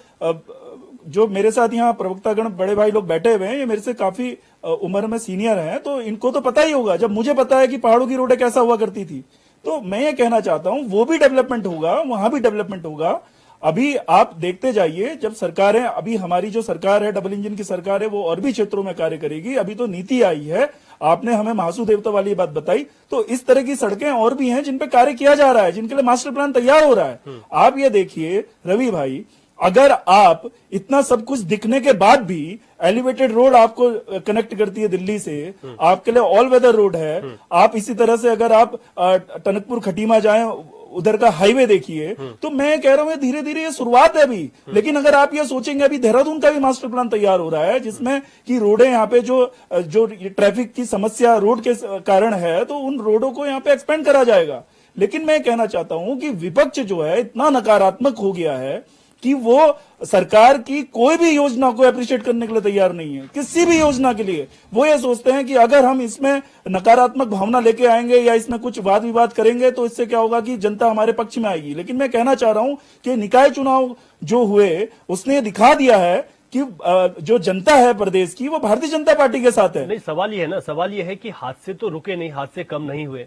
जो मेरे साथ यहाँ प्रवक्तागण बड़े भाई लोग बैठे हुए हैं, ये मेरे से काफी उम्र में सीनियर हैं, तो इनको तो पता ही होगा। जब मुझे पता है कि पहाड़ों की रोडें कैसा हुआ करती थी, तो मैं ये कहना चाहता हूं वो भी डेवलपमेंट होगा, वहां भी डेवलपमेंट होगा। अभी आप देखते जाइए, जब सरकारें, अभी हमारी जो सरकार है, डबल इंजन की सरकार है, वो और भी क्षेत्रों में कार्य करेगी। अभी तो नीति आई है, आपने हमें महासू देवता वाली बात बताई, तो इस तरह की सड़कें और भी हैं जिन पे कार्य किया जा रहा है, जिनके लिए मास्टर प्लान तैयार हो रहा है। आप ये देखिए रवि भाई, अगर आप इतना सब कुछ दिखने के बाद भी एलिवेटेड रोड आपको कनेक्ट करती है दिल्ली से, आपके लिए ऑल वेदर रोड है। आप इसी तरह से अगर आप टनकपुर खटीमा जाएं, उधर का हाईवे देखिए, तो मैं कह रहा हूं धीरे धीरे ये शुरुआत है अभी। लेकिन अगर आप ये सोचेंगे, अभी देहरादून का भी मास्टर प्लान तैयार हो रहा है, जिसमें कि रोडें यहाँ पे जो ट्रैफिक की समस्या रोड के कारण है, तो उन रोडों को यहाँ पे एक्सपेंड करा जाएगा। लेकिन मैं कहना चाहता हूं कि विपक्ष जो है इतना नकारात्मक हो गया है कि वो सरकार की कोई भी योजना को अप्रिशिएट करने के लिए तैयार नहीं है। किसी भी योजना के लिए वो ये सोचते हैं कि अगर हम इसमें नकारात्मक भावना लेके आएंगे या इसमें कुछ वाद विवाद करेंगे तो इससे क्या होगा कि जनता हमारे पक्ष में आएगी। लेकिन मैं कहना चाह रहा हूं कि निकाय चुनाव जो हुए, उसने ये दिखा दिया है कि जो जनता है प्रदेश की, वो भारतीय जनता पार्टी के साथ है। नहीं, सवाल ये है ना, सवाल ये है कि हादसे तो रुके नहीं, हादसे कम नहीं हुए।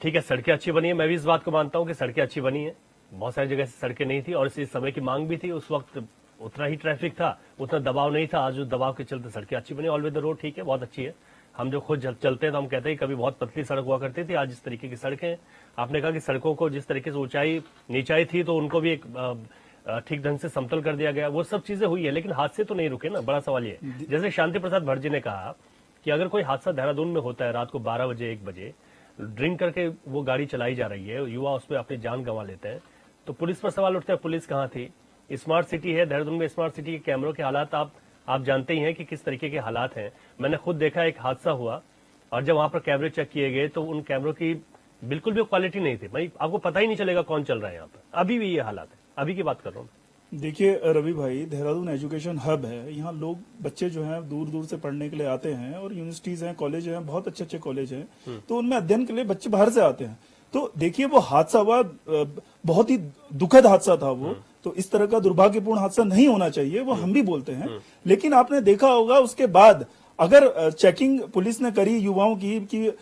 ठीक है, सड़कें अच्छी बनी है, मैं भी इस बात को मानता हूं कि सड़कें अच्छी बनी है। बहुत सारी जगह से सड़कें नहीं थी और इस समय की मांग भी थी, उस वक्त उतना ही ट्रैफिक था, उतना दबाव नहीं था। आज उस दबाव के चलते सड़कें अच्छी बनी। ऑल वेदर रोड ठीक है, बहुत अच्छी है। हम जो खुद चलते हैं तो हम कहते हैं कभी बहुत पतली सड़क हुआ करती थी, आज इस तरीके की सड़कें। आपने कहा कि सड़कों को जिस तरीके से ऊंचाई नीचाई थी तो उनको भी एक ठीक ढंग से समतल कर दिया गया, वो सब चीजें हुई है। लेकिन हादसे तो नहीं रुके ना। बड़ा सवाल ये, जैसे शांति प्रसाद भट्ट जी ने कहा कि अगर कोई हादसा देहरादून में होता है रात को 12 बजे 1 बजे, ड्रिंक करके वो गाड़ी चलाई जा रही है, युवा उसमें अपनी जान गंवा लेते हैं, तो पुलिस पर सवाल उठता है, पुलिस कहाँ थी? स्मार्ट सिटी है देहरादून में, स्मार्ट सिटी के कैमरों के हालात आप जानते ही हैं कि किस तरीके के हालात हैं। मैंने खुद देखा, एक हादसा हुआ और जब वहां पर कैमरे चेक किए गए तो उन कैमरों की बिल्कुल भी क्वालिटी नहीं थी। भाई आपको पता ही नहीं चलेगा कौन चल रहा है यहाँ पर। अभी भी ये हालात है, अभी की बात कर रहा हूँ। देखिए रवि भाई, देहरादून एजुकेशन हब है। यहाँ लोग, बच्चे जो हैं दूर दूर से पढ़ने के लिए आते हैं, और यूनिवर्सिटीज हैं, कॉलेज हैं, बहुत अच्छे अच्छे कॉलेज हैं, तो उनमें अध्ययन के लिए बच्चे बाहर से आते हैं। तो देखिए वो हादसा हुआ, बहुत ही दुखद हादसा था वो। तो इस तरह का दुर्भाग्यपूर्ण हादसा नहीं होना चाहिए, वो हम भी बोलते हैं। लेकिन आपने देखा होगा उसके बाद अगर चेकिंग पुलिस ने करी युवाओं की, कि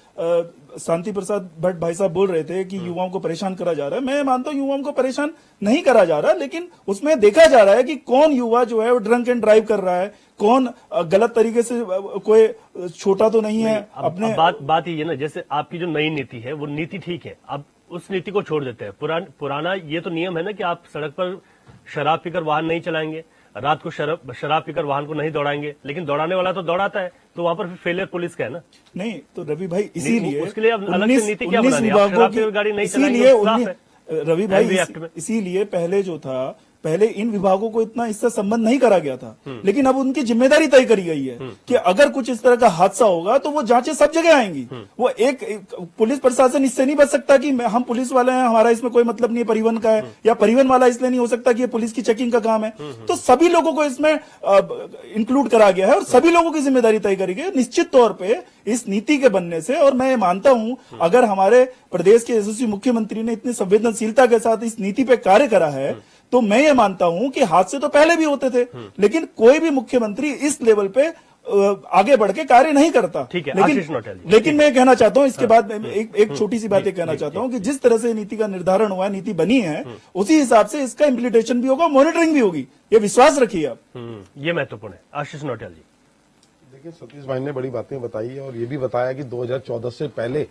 शांति प्रसाद भट्ट भाई साहब बोल रहे थे कि युवाओं को परेशान करा जा रहा है। मैं मानता हूं युवाओं को परेशान नहीं करा जा रहा, लेकिन उसमें देखा जा रहा है कि कौन युवा जो है वो ड्रंक एंड ड्राइव कर रहा है, कौन गलत तरीके से, कोई छोटा तो नहीं है। अपने बात ये ना, जैसे आपकी जो नई नीति है वो नीति ठीक है, अब उस नीति को छोड़ देते हैं। पुराना ये तो नियम है ना कि आप सड़क पर शराब पीकर वाहन नहीं चलाएंगे, रात को शराब पीकर वाहन को नहीं दौड़ाएंगे, लेकिन दौड़ाने वाला तो दौड़ाता है, तो वहां पर फेलियर पुलिस का है ना। नहीं तो रवि भाई, इसीलिए उसके लिए अब अलग से नीति क्या बनानी है? आप शराब पीकर गाड़ी नहीं चलाएंगे, रवि भाई, इसीलिए पहले जो था, पहले इन विभागों को इतना इससे संबंध नहीं करा गया था, लेकिन अब उनकी जिम्मेदारी तय करी गई है कि अगर कुछ इस तरह का हादसा होगा तो वो जांचें सब जगह आएंगी। वो एक पुलिस प्रशासन इससे नहीं बच सकता कि हम पुलिस वाले हैं, हमारा इसमें कोई मतलब नहीं है परिवहन का है, या परिवहन वाला इसलिए नहीं हो सकता कि ये पुलिस की चेकिंग का काम है। तो सभी लोगों को इसमें इंक्लूड करा गया है और सभी लोगों की जिम्मेदारी तय करी गई है निश्चित तौर पर इस नीति के बनने से। और मैं मानता हूं अगर हमारे प्रदेश के यशस्वी मुख्यमंत्री ने इतनी संवेदनशीलता के साथ इस नीति पे कार्य करा है तो मैं ये मानता हूं कि हादसे तो पहले भी होते थे, लेकिन कोई भी मुख्यमंत्री इस लेवल पे आगे बढ़ के कार्य नहीं करता। ठीक है, आशीष नोटियाल जी। लेकिन मैं कहना चाहता हूं इसके बाद एक छोटी सी बात कहना चाहता हूं कि जिस तरह से नीति का निर्धारण हुआ, नीति बनी है, उसी हिसाब से इसका इम्प्लीमेंटेशन भी होगा, मॉनिटरिंग भी होगी, ये विश्वास रखिए आप। ये महत्वपूर्ण है। आशीष नोटियाल जी। देखिए, सतीश भाई ने बड़ी बातें बताई है और ये भी बताया कि 2014 से पहले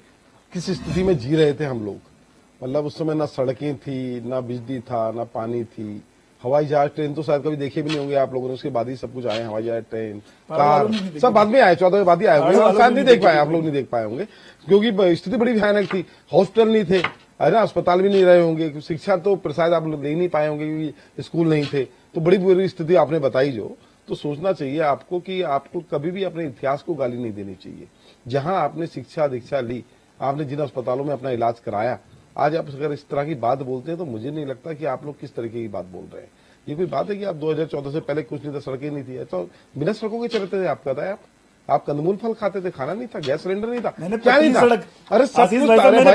किस स्थिति में जी रहे थे हम लोग। मतलब उस समय ना सड़कें थी, ना बिजली था, ना पानी थी, हवाई जहाज ट्रेन तो शायद कभी देखे भी नहीं होंगे आप लोगों ने, उसके बाद ही सब कुछ आए, हवाई जहाज ट्रेन कार सब बाद में आए, 14 के बाद ही आए होंगे, शायद नहीं देख पाए, आप लोग नहीं देख पाए होंगे क्योंकि स्थिति बड़ी भयानक थी। हॉस्पिटल नहीं थे, है ना, अस्पताल भी नहीं रहे होंगे, शिक्षा तो शायद आप लोग ले नहीं पाए होंगे क्योंकि स्कूल नहीं थे। तो बड़ी बुरी स्थिति आपने बताई जो, तो सोचना चाहिए आपको कि आपको कभी भी अपने इतिहास को गाली नहीं देनी चाहिए। जहां आपने शिक्षा दीक्षा ली, आपने जिन अस्पतालों में अपना इलाज कराया, आज आप अगर इस तरह की बात बोलते हैं तो मुझे नहीं लगता कि आप लोग किस तरीके की बात बोल रहे हैं। ये कोई बात है कि आप 2014 से पहले कुछ नहीं था, सड़कें नहीं थी, तो बिना सड़कों के चलते थे, आपका था आप कंदमूल फल खाते थे, खाना नहीं था, गैस सिलेंडर नहीं था, क्या नहीं था? अरे सब कुछ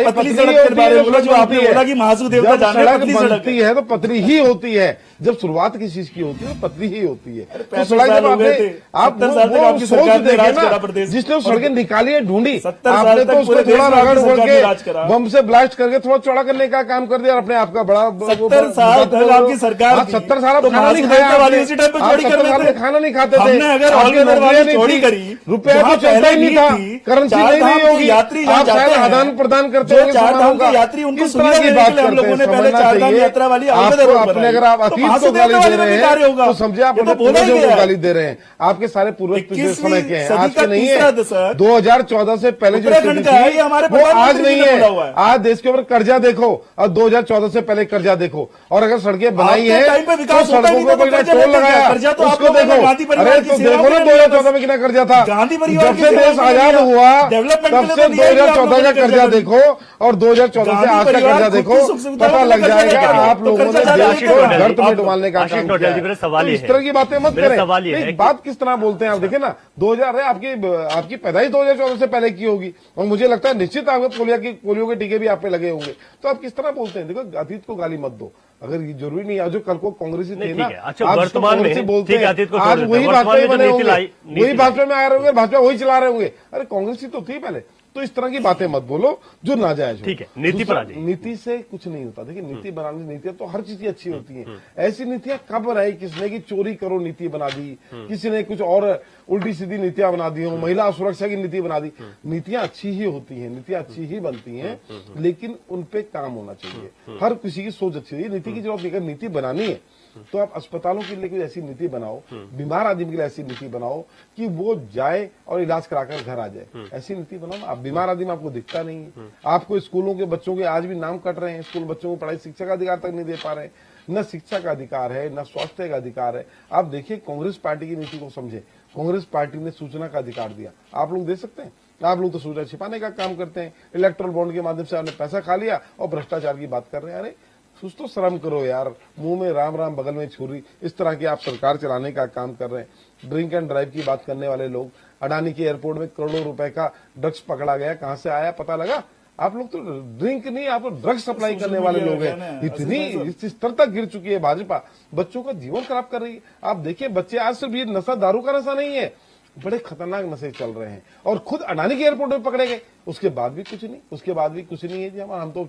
पतली सड़क जो आपने बोला कि महासू देवता जाना है, पतली सड़क बनती है तो पतली ही होती है। जब शुरुआत किसी चीज की होती है तो पतली ही होती है। तो सड़क जब आपने सोच देखे ना, जिसने सड़कें निकाली है, ढूंढी, आपने तो उसको थोड़ा रगड़ उगड़ के बम से ब्लास्ट करके थोड़ा चौड़ा करने का काम कर दिया अपने आप का बड़ा। 70 साल तक आपकी सरकार 70 साल खाना नहीं खाया, 70 साल में खाना नहीं खाते थे, रुपया तो चलता ही नहीं था, करेंसी नहीं होगी, आप शायद आदान प्रदान करते हो यात्री उनको सुविधा देने के लिए हम लोगों ने पहले चारधाम यात्रा वाली अपने अगर आप अतीत को गाली दे रहे हैं तो समझे आप अपने पूर्वजों को गाली दे रहे हैं। आपके सारे पूर्वज पिछले समय के हैं, आज के नहीं है। 2014 से पहले जो स्थिति थी वो आज नहीं है। आज देश के ऊपर कर्जा देखो और 2014 से पहले कर्जा देखो, और अगर सड़कें बनाई है तो सड़कों को कोई टोल लगाया उसको देखो। अरे तो देखो ना 2014 में कितना कर्जा था, जब से देश आजाद हुआ तब से 2014 का कर्जा देखो और 2014 से आज का कर्जा देखो, पता लग जाएगा आप लोगों ने देश को गर्त में डुबालने का काम किया है। इस तरह की बातें मत करें। बात किस तरह बोलते हैं आप, देखें ना 2000 है, आपकी पैदाइश 2014 से पहले की होगी और मुझे लगता है निश्चित आपको पोलियो के टीके भी आप पे लगे होंगे, तो आप किस तरह बोलते हैं। देखो, अतीत को गाली मत दो, अगर ये जरूरी नहीं है जो कल को कांग्रेसी थे ना, अच्छा वर्तमान में बोलते हैं आज वही भाजपा बने होंगे, वही भाजपा में आ रहे होंगे, भाजपा वही चला रहे होंगे। अरे कांग्रेसी तो थी पहले, तो इस तरह की बातें मत बोलो जो नाजायज हो। ठीक है, नीति पर आ जाइए। नीति से कुछ नहीं होता। देखिए, नीति बनाने नीतियां तो हर चीज की अच्छी होती हैं। ऐसी नीतियां कब बनाई किसने की चोरी करो नीति बना दी, किसी ने कुछ और उल्टी सीधी नीतियां बना दी हो, महिला सुरक्षा की नीति बना दी। नीतियां अच्छी ही होती हैं, नीतियां अच्छी ही बनती हैं, लेकिन उनपे काम होना चाहिए। हर किसी की सोच अच्छी है, नीति की जरूरत नहीं। अगर नीति बनानी है तो आप अस्पतालों के लिए कोई ऐसी नीति बनाओ, बीमार आदमी के लिए ऐसी नीति बनाओ कि वो जाए और इलाज कराकर घर आ जाए। ऐसी नीति बनाओ। आप बीमार आदमी आपको दिखता नहीं है, आपको स्कूलों के बच्चों के आज भी नाम कट रहे हैं, स्कूल बच्चों को पढ़ाई शिक्षा का अधिकार तक नहीं दे पा रहे। न शिक्षा का अधिकार है, न स्वास्थ्य का अधिकार है। आप देखिए, कांग्रेस पार्टी की नीति को समझे। कांग्रेस पार्टी ने सूचना का अधिकार दिया, आप लोग दे सकते हैं। आप लोग तो सूचना छिपाने का काम करते हैं, इलेक्ट्रल बॉन्ड के माध्यम से आपने पैसा खा लिया और भ्रष्टाचार की बात कर रहे हैं। अरे कुछ तो शर्म करो यार, मुंह में राम राम बगल में छुरी, इस तरह की आप सरकार चलाने का काम कर रहे हैं। ड्रिंक एंड ड्राइव की बात करने वाले लोग, अडानी के एयरपोर्ट में करोड़ों रुपए का ड्रग्स पकड़ा गया, कहां से आया पता लगा? आप लोग तो ड्रिंक नहीं, आप लोग ड्रग्स सप्लाई करने वाले लोग हैं। इतनी इस स्तर तक गिर चुकी है भाजपा, बच्चों का जीवन खराब कर रही है। आप देखिए, बच्चे आज सिर्फ ये नशा दारू का नशा नहीं है, बड़े खतरनाक नशे चल रहे हैं और खुद अडानी के एयरपोर्ट में पकड़े गए। उसके बाद भी कुछ नहीं, उसके बाद भी कुछ नहीं है जी। हम तो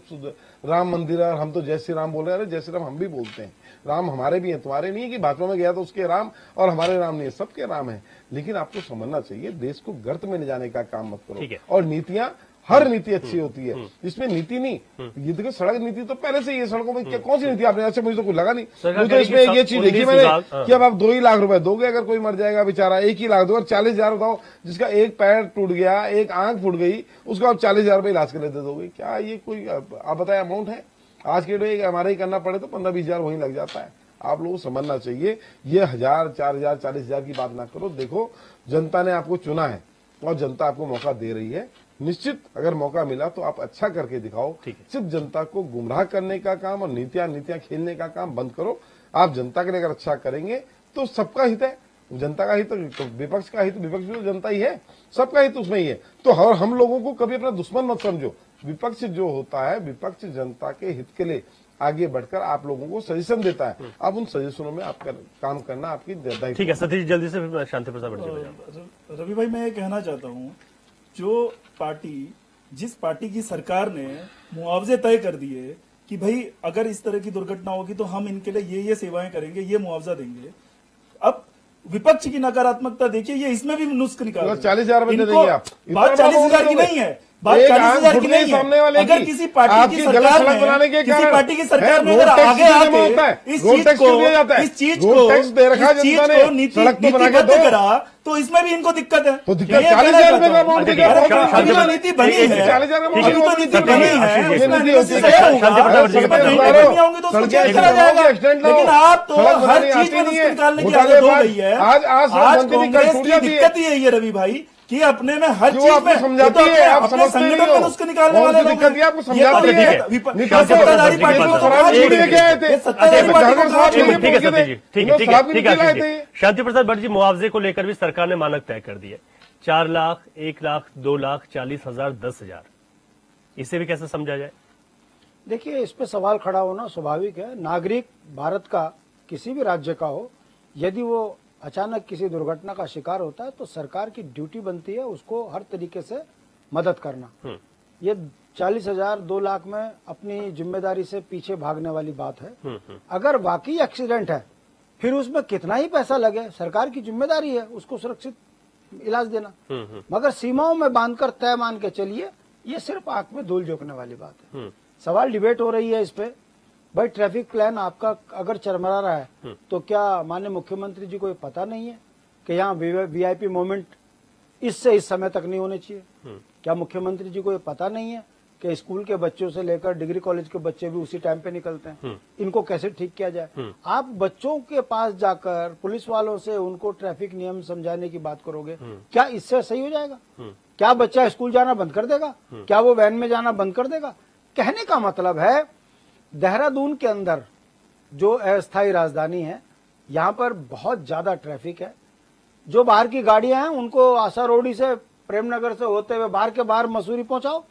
राम मंदिर है, हम तो जय श्री राम बोल रहे हैं। अरे जय श्री राम हम भी बोलते हैं, राम हमारे भी हैं, तुम्हारे नहीं है कि भाजपा में गया तो उसके राम और हमारे राम नहीं है, सबके राम है। लेकिन आपको समझना चाहिए, देश को गर्त में ले जाने का काम मत करो। और नीतियां, हर नीति अच्छी होती है, इसमें नीति नहीं। ये देखो, सड़क नीति तो पहले से ही है। सड़कों में कौन सी नीति आपने? अच्छा, मुझे तो कुछ लगा नहीं। मुझे तो इसमें ये चीज देखी मैंने कि अब आप 2 ही लाख रुपए दोगे अगर कोई मर जाएगा बेचारा, 1 ही लाख दो। और 40,000 बताओ, जिसका एक पैर टूट गया, एक आंख फूट गई, उसको आप 40,000 रुपए इलाज के लिए दे दोगे? क्या ये कोई आप बताए अमाउंट है? आज के डेट हमारे ही करना पड़े तो 15-20 हजार वहीं लग जाता है। आप लोगों को समझना चाहिए। ये 1000, 4000, 40,000 की बात ना करो। देखो, जनता ने आपको चुना है और जनता आपको मौका दे रही है। निश्चित अगर मौका मिला तो आप अच्छा करके दिखाओ। सिर्फ जनता को गुमराह करने का काम और नीतियां खेलने का काम बंद करो। आप जनता के लिए अगर अच्छा करेंगे तो सबका हित है। जनता का हित तो विपक्ष का हित, विपक्ष भी तो जनता ही है, सबका हित उसमें ही है। तो हम लोगों को कभी अपना दुश्मन मत समझो। विपक्ष जो होता है, विपक्ष जनता के हित के लिए आगे बढ़कर आप लोगों को सजेशन देता है। अब उन सजेशनों में आपका काम करना आपकी दायित्व। ठीक है सतीश, जल्दी से फिर शांति प्रसाद भट्ट। रवि भाई, मैं ये कहना चाहता हूँ, जो जिस पार्टी की सरकार ने मुआवजे तय कर दिए कि भाई अगर इस तरह की दुर्घटना होगी तो हम इनके लिए ये सेवाएं करेंगे, ये मुआवजा देंगे। अब विपक्ष की नकारात्मकता देखिए, ये इसमें भी नुस्ख निकाल रहे हैं। 40,000 रुपए दे देंगे आप। बात 40,000 की नहीं है, बात 40,000 की नहीं है। अगर किसी पार्टी की सरकार ने अगर आगे आके इस चीज को नीतिबद्ध करा तो इसमें भी इनको दिक्कत है। तो दिक्कत 40,000 रुपए का अमाउंट अभी तो नीति बनी है, अभी तो नीति बनी है, उसमें होंगे तो उसको चेंज करा जाएगा। लेकिन आप तो हर चीज में नुस्ख निकालने की आदत हो गई है। आज कांग्रेस की दिक्कत ही है ये रवि भाई कि अपने में हर चीज में समझाती है, आप अपने संगठन में नुस्ख निकालने वाले लोग दिक्कत है, आपको समझाती है। सत्ताधारी पार्टियों को ठीक है। शांति प्रसाद भट्ट जी, मुआवजे को लेकर भी सरकार ने मानक तय कर दिए। 4 लाख, 1 लाख, 2 लाख, 40,000, 10,000, इसे भी कैसे समझा जाए? देखिए, इस पे सवाल खड़ा होना स्वाभाविक है। नागरिक भारत का किसी भी राज्य का हो, यदि वो अचानक किसी दुर्घटना का शिकार होता है तो सरकार की ड्यूटी बनती है उसको हर तरीके से मदद करना। ये 40,000, 2 लाख में अपनी जिम्मेदारी से पीछे भागने वाली बात है। अगर वाकई एक्सीडेंट है, फिर उसमें कितना ही पैसा लगे, सरकार की जिम्मेदारी है उसको सुरक्षित इलाज देना। मगर सीमाओं में बांधकर तय मान के चलिए, ये सिर्फ आंख में धूल झोंकने वाली बात है। सवाल डिबेट हो रही है इस पे, भाई ट्रैफिक प्लान आपका अगर चरमरा रहा है तो क्या माननीय मुख्यमंत्री जी को ये पता नहीं है कि यहाँ वीआईपी मोमेंट इससे इस समय तक नहीं होने चाहिए? क्या मुख्यमंत्री जी को ये पता नहीं है कि स्कूल के बच्चों से लेकर डिग्री कॉलेज के बच्चे भी उसी टाइम पे निकलते हैं? इनको कैसे ठीक किया जाए? आप बच्चों के पास जाकर पुलिस वालों से उनको ट्रैफिक नियम समझाने की बात करोगे, क्या इससे सही हो जाएगा? क्या बच्चा स्कूल जाना बंद कर देगा? क्या वो वैन में जाना बंद कर देगा? कहने का मतलब है, देहरादून के अंदर जो अस्थायी राजधानी है, यहाँ पर बहुत ज्यादा ट्रैफिक है। जो बाहर की गाड़ियां हैं उनको आसारोडी से, प्रेमनगर से होते हुए बाहर के बाहर मसूरी पहुंचाओ,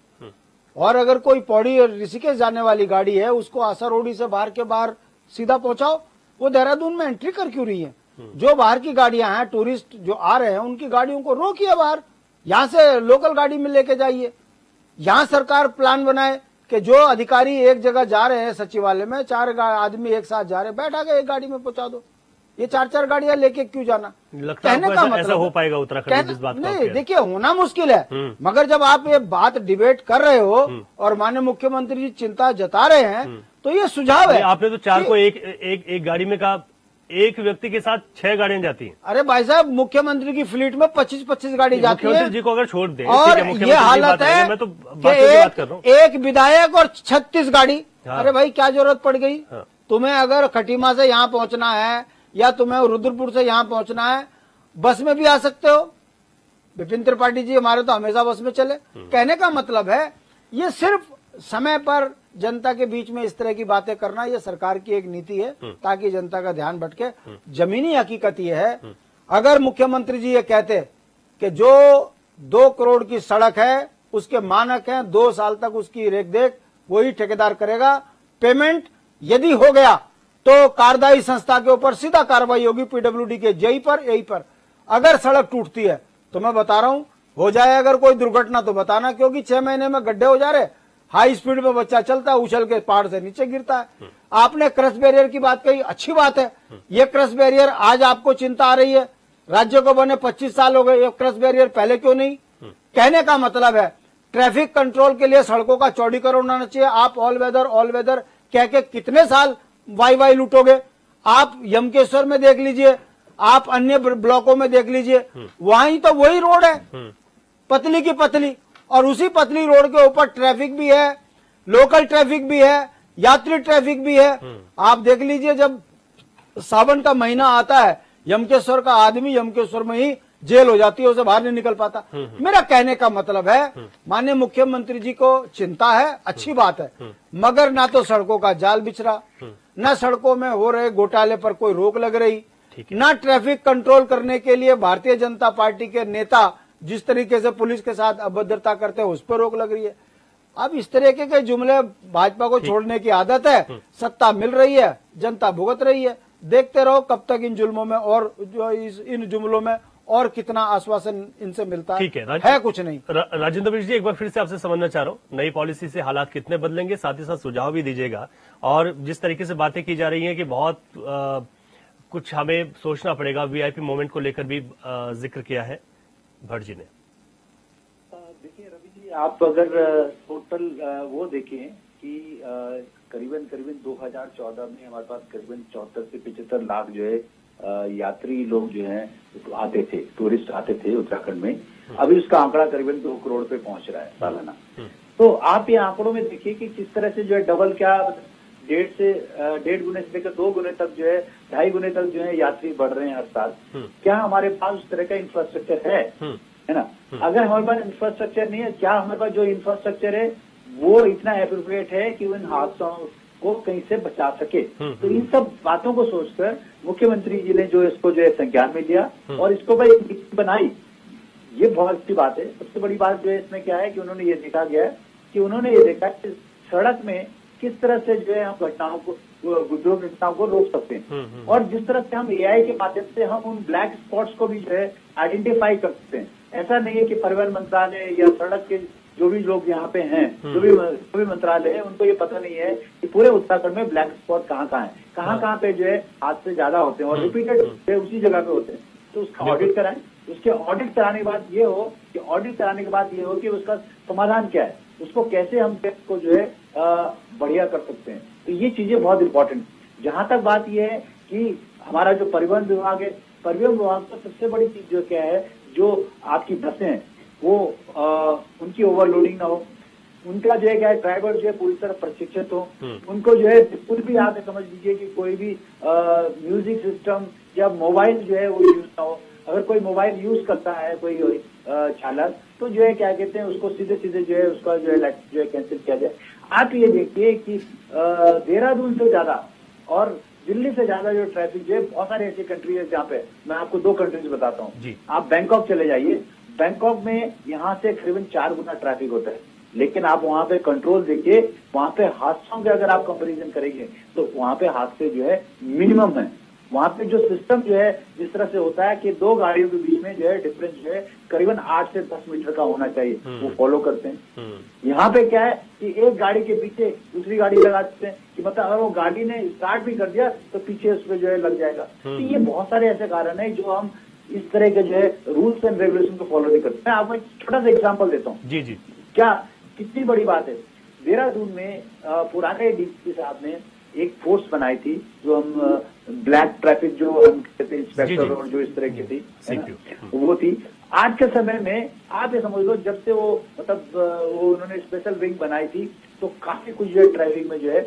और अगर कोई पौड़ी और ऋषिकेश जाने वाली गाड़ी है उसको आसारोडी से बाहर के बाहर सीधा पहुंचाओ। वो देहरादून में एंट्री कर क्यों रही है? जो बाहर की गाड़ियां हैं, टूरिस्ट जो आ रहे हैं, उनकी गाड़ियों को रोकिए बाहर, यहां से लोकल गाड़ी में लेके जाइए। यहां सरकार प्लान बनाए कि जो अधिकारी एक जगह जा रहे हैं सचिवालय में, 4 आदमी एक साथ जा रहे हैं, बैठा के एक गाड़ी में पहुंचा दो। ये 4-4 गाड़ियां लेके क्यों जाना? कहने का मतलब ऐसा हो पाएगा उत्तराखंड में? इस बात नहीं, देखिए, होना मुश्किल है, मगर जब आप ये बात डिबेट कर रहे हो और माननीय मुख्यमंत्री जी चिंता जता रहे हैं, तो ये सुझाव है। आपने तो 4 को एक गाड़ी में कहा, एक व्यक्ति के साथ 6 गाड़ियां जाती हैं। अरे भाई साहब, मुख्यमंत्री की फ्लीट में 25-25 गाड़ी जाती है। मुख्यमंत्री जी को अगर छोड़ दे, और ये हालत है मैं तो कि एक विधायक और 36 गाड़ी। अरे भाई, क्या जरूरत पड़ गई? तुम्हें अगर खटीमा से यहाँ पहुंचना है या तुम्हें रुद्रपुर से यहाँ पहुंचना है, बस में भी आ सकते हो। विपिन त्रिपाठी जी हमारे तो हमेशा बस में चले। कहने का मतलब है, ये सिर्फ समय पर जनता के बीच में इस तरह की बातें करना, ये सरकार की एक नीति है ताकि जनता का ध्यान भटके। जमीनी हकीकत ये है, अगर मुख्यमंत्री जी ये कहते कि जो 2 करोड़ की सड़क है उसके मानक हैं, 2 साल तक उसकी रेखदेख वही ठेकेदार करेगा, पेमेंट यदि हो गया तो कार्यदायी संस्था के ऊपर सीधा कार्रवाई होगी, पीडब्ल्यूडी के जेई पर, एई पर। अगर सड़क टूटती है तो मैं बता रहा हूं, हो जाए अगर कोई दुर्घटना तो बताना, क्योंकि 6 महीने में गड्ढे हो जा रहे, हाई स्पीड में बच्चा चलता है, उछल के पहाड़ से नीचे गिरता है। आपने क्रश बैरियर की बात कही, अच्छी बात है। ये क्रश बैरियर आज आपको चिंता आ रही है, राज्य को बने 25 साल हो गए, ये क्रश बैरियर पहले क्यों नहीं? कहने का मतलब है, ट्रैफिक कंट्रोल के लिए सड़कों का चौड़ीकरण होना चाहिए। आप ऑल वेदर कह के कितने साल वाई लूटोगे? आप यमकेश्वर में देख लीजिए, आप अन्य ब्लॉकों में देख लीजिए, वहीं तो वही रोड है, पतली की पतली, और उसी पतली रोड के ऊपर ट्रैफिक भी है, लोकल ट्रैफिक भी है, यात्री ट्रैफिक भी है। आप देख लीजिए, जब सावन का महीना आता है, यमकेश्वर का आदमी यमकेश्वर में ही जेल हो जाती है, उसे बाहर नहीं निकल पाता। मेरा कहने का मतलब है, माननीय मुख्यमंत्री जी को चिंता है, अच्छी बात है, मगर ना तो सड़कों का जाल बिछ रहा, ना सड़कों में हो रहे घोटाले पर कोई रोक लग रही, ना ट्रैफिक कंट्रोल करने के लिए भारतीय जनता पार्टी के नेता जिस तरीके से पुलिस के साथ अभद्रता करते हैं उस पर रोक लग रही है। अब इस तरीके के जुमले भाजपा को छोड़ने की आदत है, सत्ता मिल रही है, जनता भुगत रही है, देखते रहो कब तक इन जुल्मों में और जो इन जुमलों में और कितना आश्वासन इनसे मिलता है। ठीक है, कुछ नहीं। राजेंद्र मिश्र जी, एक बार फिर से आपसे समझना चाह रहा हूँ, नई पॉलिसी से हालात कितने बदलेंगे, साथ ही साथ सुझाव भी दीजिएगा। और जिस तरीके से बातें की जा रही हैं कि बहुत कुछ हमें सोचना पड़ेगा, वीआईपी मोमेंट को लेकर भी जिक्र किया है भट्ट जी ने। देखिए रवि जी, आप अगर टोटल वो देखें कि करीबन 2014 में हमारे पास करीबन 74 से 75 लाख जो है यात्री लोग जो हैं आते थे, टूरिस्ट आते थे उत्तराखंड में। अभी उसका आंकड़ा करीबन 2 करोड़ पे पहुंच रहा है सालाना। तो आप ये आंकड़ों में देखिए कि किस तरह से जो है डबल, क्या 1.5 गुने से लेकर 2 गुने तक जो है, 2.5 गुने तक जो है यात्री बढ़ रहे हैं हर साल। क्या हमारे पास उस तरह का इंफ्रास्ट्रक्चर है ना? अगर हमारे पास इंफ्रास्ट्रक्चर नहीं है, क्या हमारे पास जो इंफ्रास्ट्रक्चर है वो इतना एप्रोप्रिएट है कि उन हादसों को कहीं से बचा सके? तो इन सब बातों को सोचकर मुख्यमंत्री जी ने जो इसको जो है संज्ञान में लिया और इसको भाई नीति बनाई, ये बहुत अच्छी बात है। सबसे बड़ी बात जो है इसमें क्या है कि उन्होंने ये देखा गया है कि उन्होंने ये देखा कि सड़क में किस तरह से जो है हम घटनाओं को, दुर्घटनाओं को रोक सकते हैं, और जिस तरह से हम एआई के माध्यम से हम उन ब्लैक स्पॉट्स को भी जो है आइडेंटिफाई कर सकते हैं। ऐसा नहीं है कि परिवहन मंत्रालय या सड़क के जो भी लोग यहाँ पे हैं, जो भी मंत्रालय है, उनको ये पता नहीं है कि पूरे उत्तराखंड में ब्लैक स्पॉट कहाँ है, कहाँ पे जो है हादसे ज्यादा होते हैं और रिपीटेड उसी जगह पे होते हैं। तो उसका ऑडिट कराएं। उसके ऑडिट कराने के बाद ये हो कि उसका समाधान क्या है, उसको कैसे हम को जो है बढ़िया कर सकते हैं। तो ये चीजें बहुत इंपॉर्टेंट। जहां तक बात ये है कि हमारा जो परिवहन विभाग है, परिवहन विभाग का सबसे बड़ी चीज जो क्या है, जो आपकी बसें हैं वो उनकी ओवरलोडिंग ना हो, उनका जो है क्या है, ड्राइवर जो है पूरी तरह प्रशिक्षित हो, उनको जो है बिल्कुल भी आप समझ लीजिए कि कोई भी म्यूजिक सिस्टम या मोबाइल जो है वो यूज ना हो। अगर कोई मोबाइल यूज करता है कोई चालक, तो जो है क्या कहते हैं, उसको सीधे जो है उसका जो है कैंसिल किया जाए। आप ये देखिए कि देहरादून से ज्यादा और दिल्ली से ज्यादा जो ट्रैफिक जो है, बहुत सारे ऐसी कंट्री है जहाँ पे, मैं आपको 2 कंट्रीज बताता हूँ। आप बैंकॉक चले जाइए, बैंकॉक में यहाँ से करीबन 4 गुना ट्रैफिक होता है, लेकिन आप वहाँ पे कंट्रोल देखिए, वहाँ पे हादसों के अगर आप कंपैरिजन करेंगे तो वहाँ पे हादसे जो है मिनिमम है। वहाँ पे जो सिस्टम जो है जिस तरह से होता है कि 2 गाड़ियों के बीच में जो है डिफरेंस जो है करीबन 8 से 10 मीटर का होना चाहिए, वो फॉलो करते हैं। यहाँ पे क्या है कि एक गाड़ी के पीछे दूसरी गाड़ी लगा देते हैं कि मतलब अगर वो गाड़ी ने स्टार्ट भी कर दिया तो पीछे उसमें जो है लग जाएगा। तो ये बहुत सारे ऐसे कारण है जो हम इस तरह के जो है रूल्स एंड रेगुलेशन को फॉलो नहीं करते। मैं आपको एक छोटा सा एग्जाम्पल देता हूँ। जी क्या कितनी बड़ी बात है। देहरादून में पुराने डीसीपी साहब ने एक फोर्स बनाई थी, जो हम ब्लैक ट्रैफिक जो हम कहते हैं, इंस्पेक्टर और जो इस तरह की थी, वो थी। आज के समय में आप ये समझ लो, जब से वो मतलब वो उन्होंने स्पेशल विंग बनाई थी, तो काफी कुछ जो है ट्रैफिक में जो है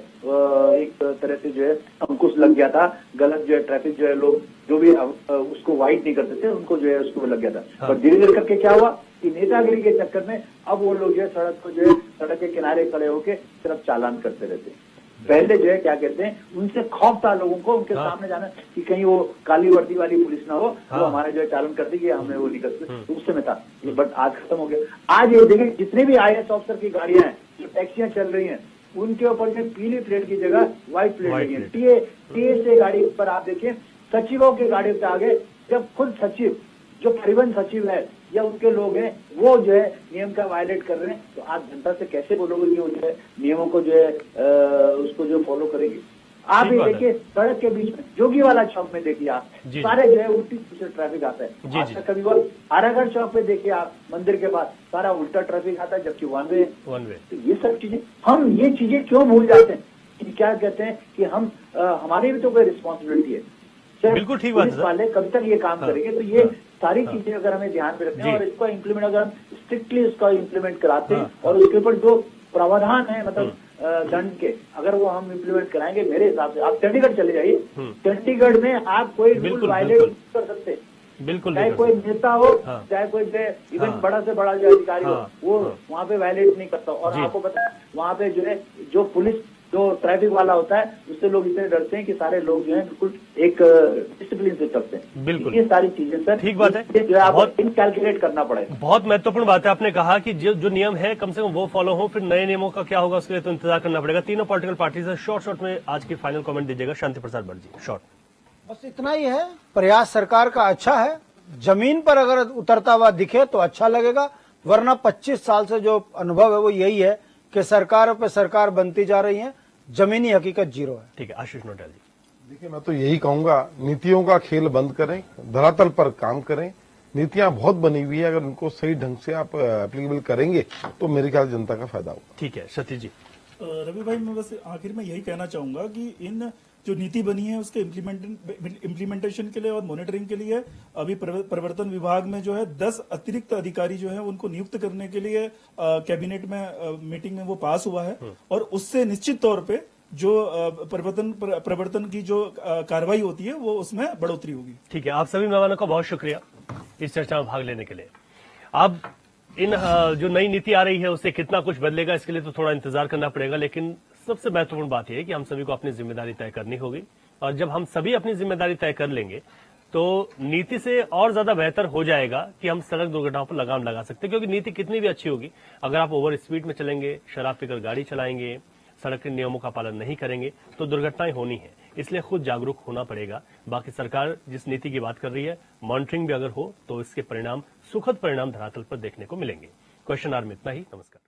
एक तरह से जो है अंकुश लग गया था। गलत जो है ट्रैफिक जो है लोग जो भी उसको वाइट नहीं करते थे, उनको जो है उसको लग गया था। पर धीरे धीरे करके क्या हुआ कि नेतागिरी के चक्कर में अब वो लोग जो है सड़क को जो है सड़क के किनारे खड़े होके सिर्फ चालान करते रहते हैं। पहले जो है क्या कहते हैं, उनसे खौफ था लोगों को उनके सामने जाना कि कहीं वो काली वर्दी वाली पुलिस ना हो, वो हमारे जो है चालन कर देगी, हमें वो नहीं करते, तो उस समय था। बट आज खत्म हो गया। आज ये देखिए जितने भी IAS ऑफिसर की गाड़ियां हैं, जो टैक्सियां चल रही हैं, उनके ऊपर में पीली प्लेट की जगह व्हाइट प्लेट लगी है। टीए से गाड़ी पर आप देखिए, सचिवों की गाड़ी से आगे जब खुद सचिव, जो परिवहन सचिव है या उनके लोग हैं, वो जो है नियम का वायलेट कर रहे हैं, तो आप जनता से कैसे बोलोगे कि वो जो है नियमों को जो है उसको जो फॉलो करेगी। आप ये देखिए सड़क के बीच में जोगी वाला चौक में देखिए आप, सारे जो है उल्टी से ट्रैफिक आता है। आज तक कभी वो आरागढ़ चौक पे देखिए आप, मंदिर के पास सारा उल्टा ट्रैफिक आता है, जबकि वन वे। तो ये सब चीजें, हम ये चीजें क्यों भूल जाते हैं कि क्या कहते हैं कि हम हमारी भी तो कोई रिस्पॉन्सिबिलिटी है। बिल्कुल ठीक बात है। वाले कब तक ये काम करेंगे? तो ये सारी चीजें अगर हमें ध्यान में रखना है और इसको इम्प्लीमेंट, अगर हम स्ट्रिक्टली इसका इम्प्लीमेंट कराते हैं और उसके ऊपर जो प्रावधान है, मतलब दंड के अगर वो हम इम्प्लीमेंट कराएंगे, मेरे हिसाब से आप चंडीगढ़ चले जाइए, चंडीगढ़ में आप कोई रूल बिल्कुल, वायलेट बिल्कुल। नहीं कर सकते, बिल्कुल चाहे नहीं कोई कर नेता हो, हाँ। चाहे कोई इवन हाँ। बड़ा से बड़ा जो अधिकारी हो, हाँ। वो हाँ। वहाँ पे वायलेट नहीं करता। और जी। आपको पता है वहाँ पे जो है जो पुलिस जो ट्रैफिक वाला होता है उससे लोग इतने डरते हैं कि सारे लोग जो है बिल्कुल एक डिसिप्लिन से चलते हैं। बिल्कुल। ये सारी चीजें सर ठीक बात है। ये जो है आपको बहुत- इनकैलकुलेट करना पड़ेगा। बहुत महत्वपूर्ण बात है, आपने कहा कि जो नियम है कम से कम वो फॉलो हो, फिर नए नियमों का क्या होगा उसके लिए तो इंतजार करना पड़ेगा। तीनों पॉलिटिकल पार्टी से शॉर्ट में आज की फाइनल कमेंट दीजिएगा। शांति प्रसाद भट्ट जी, शॉर्ट। बस इतना ही है, प्रयास सरकार का अच्छा है, जमीन पर अगर उतरता हुआ दिखे तो अच्छा लगेगा, वरना 25 साल से जो अनुभव है वो यही है कि सरकार पे सरकार बनती जा रही है, जमीनी हकीकत जीरो है। ठीक है, आशीष नोटियाल जी। देखिए, मैं तो यही कहूंगा, नीतियों का खेल बंद करें, धरातल पर काम करें। नीतियां बहुत बनी हुई है, अगर उनको सही ढंग से आप एप्लीकेबल करेंगे तो मेरे ख्याल से जनता का फायदा होगा। ठीक है, सतीश जी। रवि भाई, मैं बस आखिर में यही कहना चाहूंगा कि इन जो नीति बनी है उसके इम्प्लीमेंटेशन के लिए और मॉनिटरिंग के लिए अभी प्रवर्तन विभाग में जो है 10 अतिरिक्त अधिकारी जो है उनको नियुक्त करने के लिए कैबिनेट में मीटिंग में वो पास हुआ है, और उससे निश्चित तौर पे जो प्रवर्तन की जो कार्रवाई होती है वो उसमें बढ़ोतरी होगी। ठीक है, आप सभी मेहमानों का बहुत शुक्रिया इस चर्चा में भाग लेने के लिए। अब इन जो नई नीति आ रही है उससे कितना कुछ बदलेगा इसके लिए तो थोड़ा इंतजार करना पड़ेगा, लेकिन सबसे महत्वपूर्ण बात यह है कि हम सभी को अपनी जिम्मेदारी तय करनी होगी, और जब हम सभी अपनी जिम्मेदारी तय कर लेंगे तो नीति से और ज्यादा बेहतर हो जाएगा कि हम सड़क दुर्घटनाओं पर लगाम लगा सकते हैं। क्योंकि नीति कितनी भी अच्छी होगी, अगर आप ओवर स्पीड में चलेंगे, शराब पीकर गाड़ी चलाएंगे, सड़क के नियमों का पालन नहीं करेंगे तो दुर्घटनाएं होनी है। इसलिए खुद जागरूक होना पड़ेगा। बाकी सरकार जिस नीति की बात कर रही है, मॉनिटरिंग भी अगर हो तो इसके परिणाम, सुखद परिणाम धरातल पर देखने को मिलेंगे। क्वेश्चन आवर में इतना ही। नमस्कार।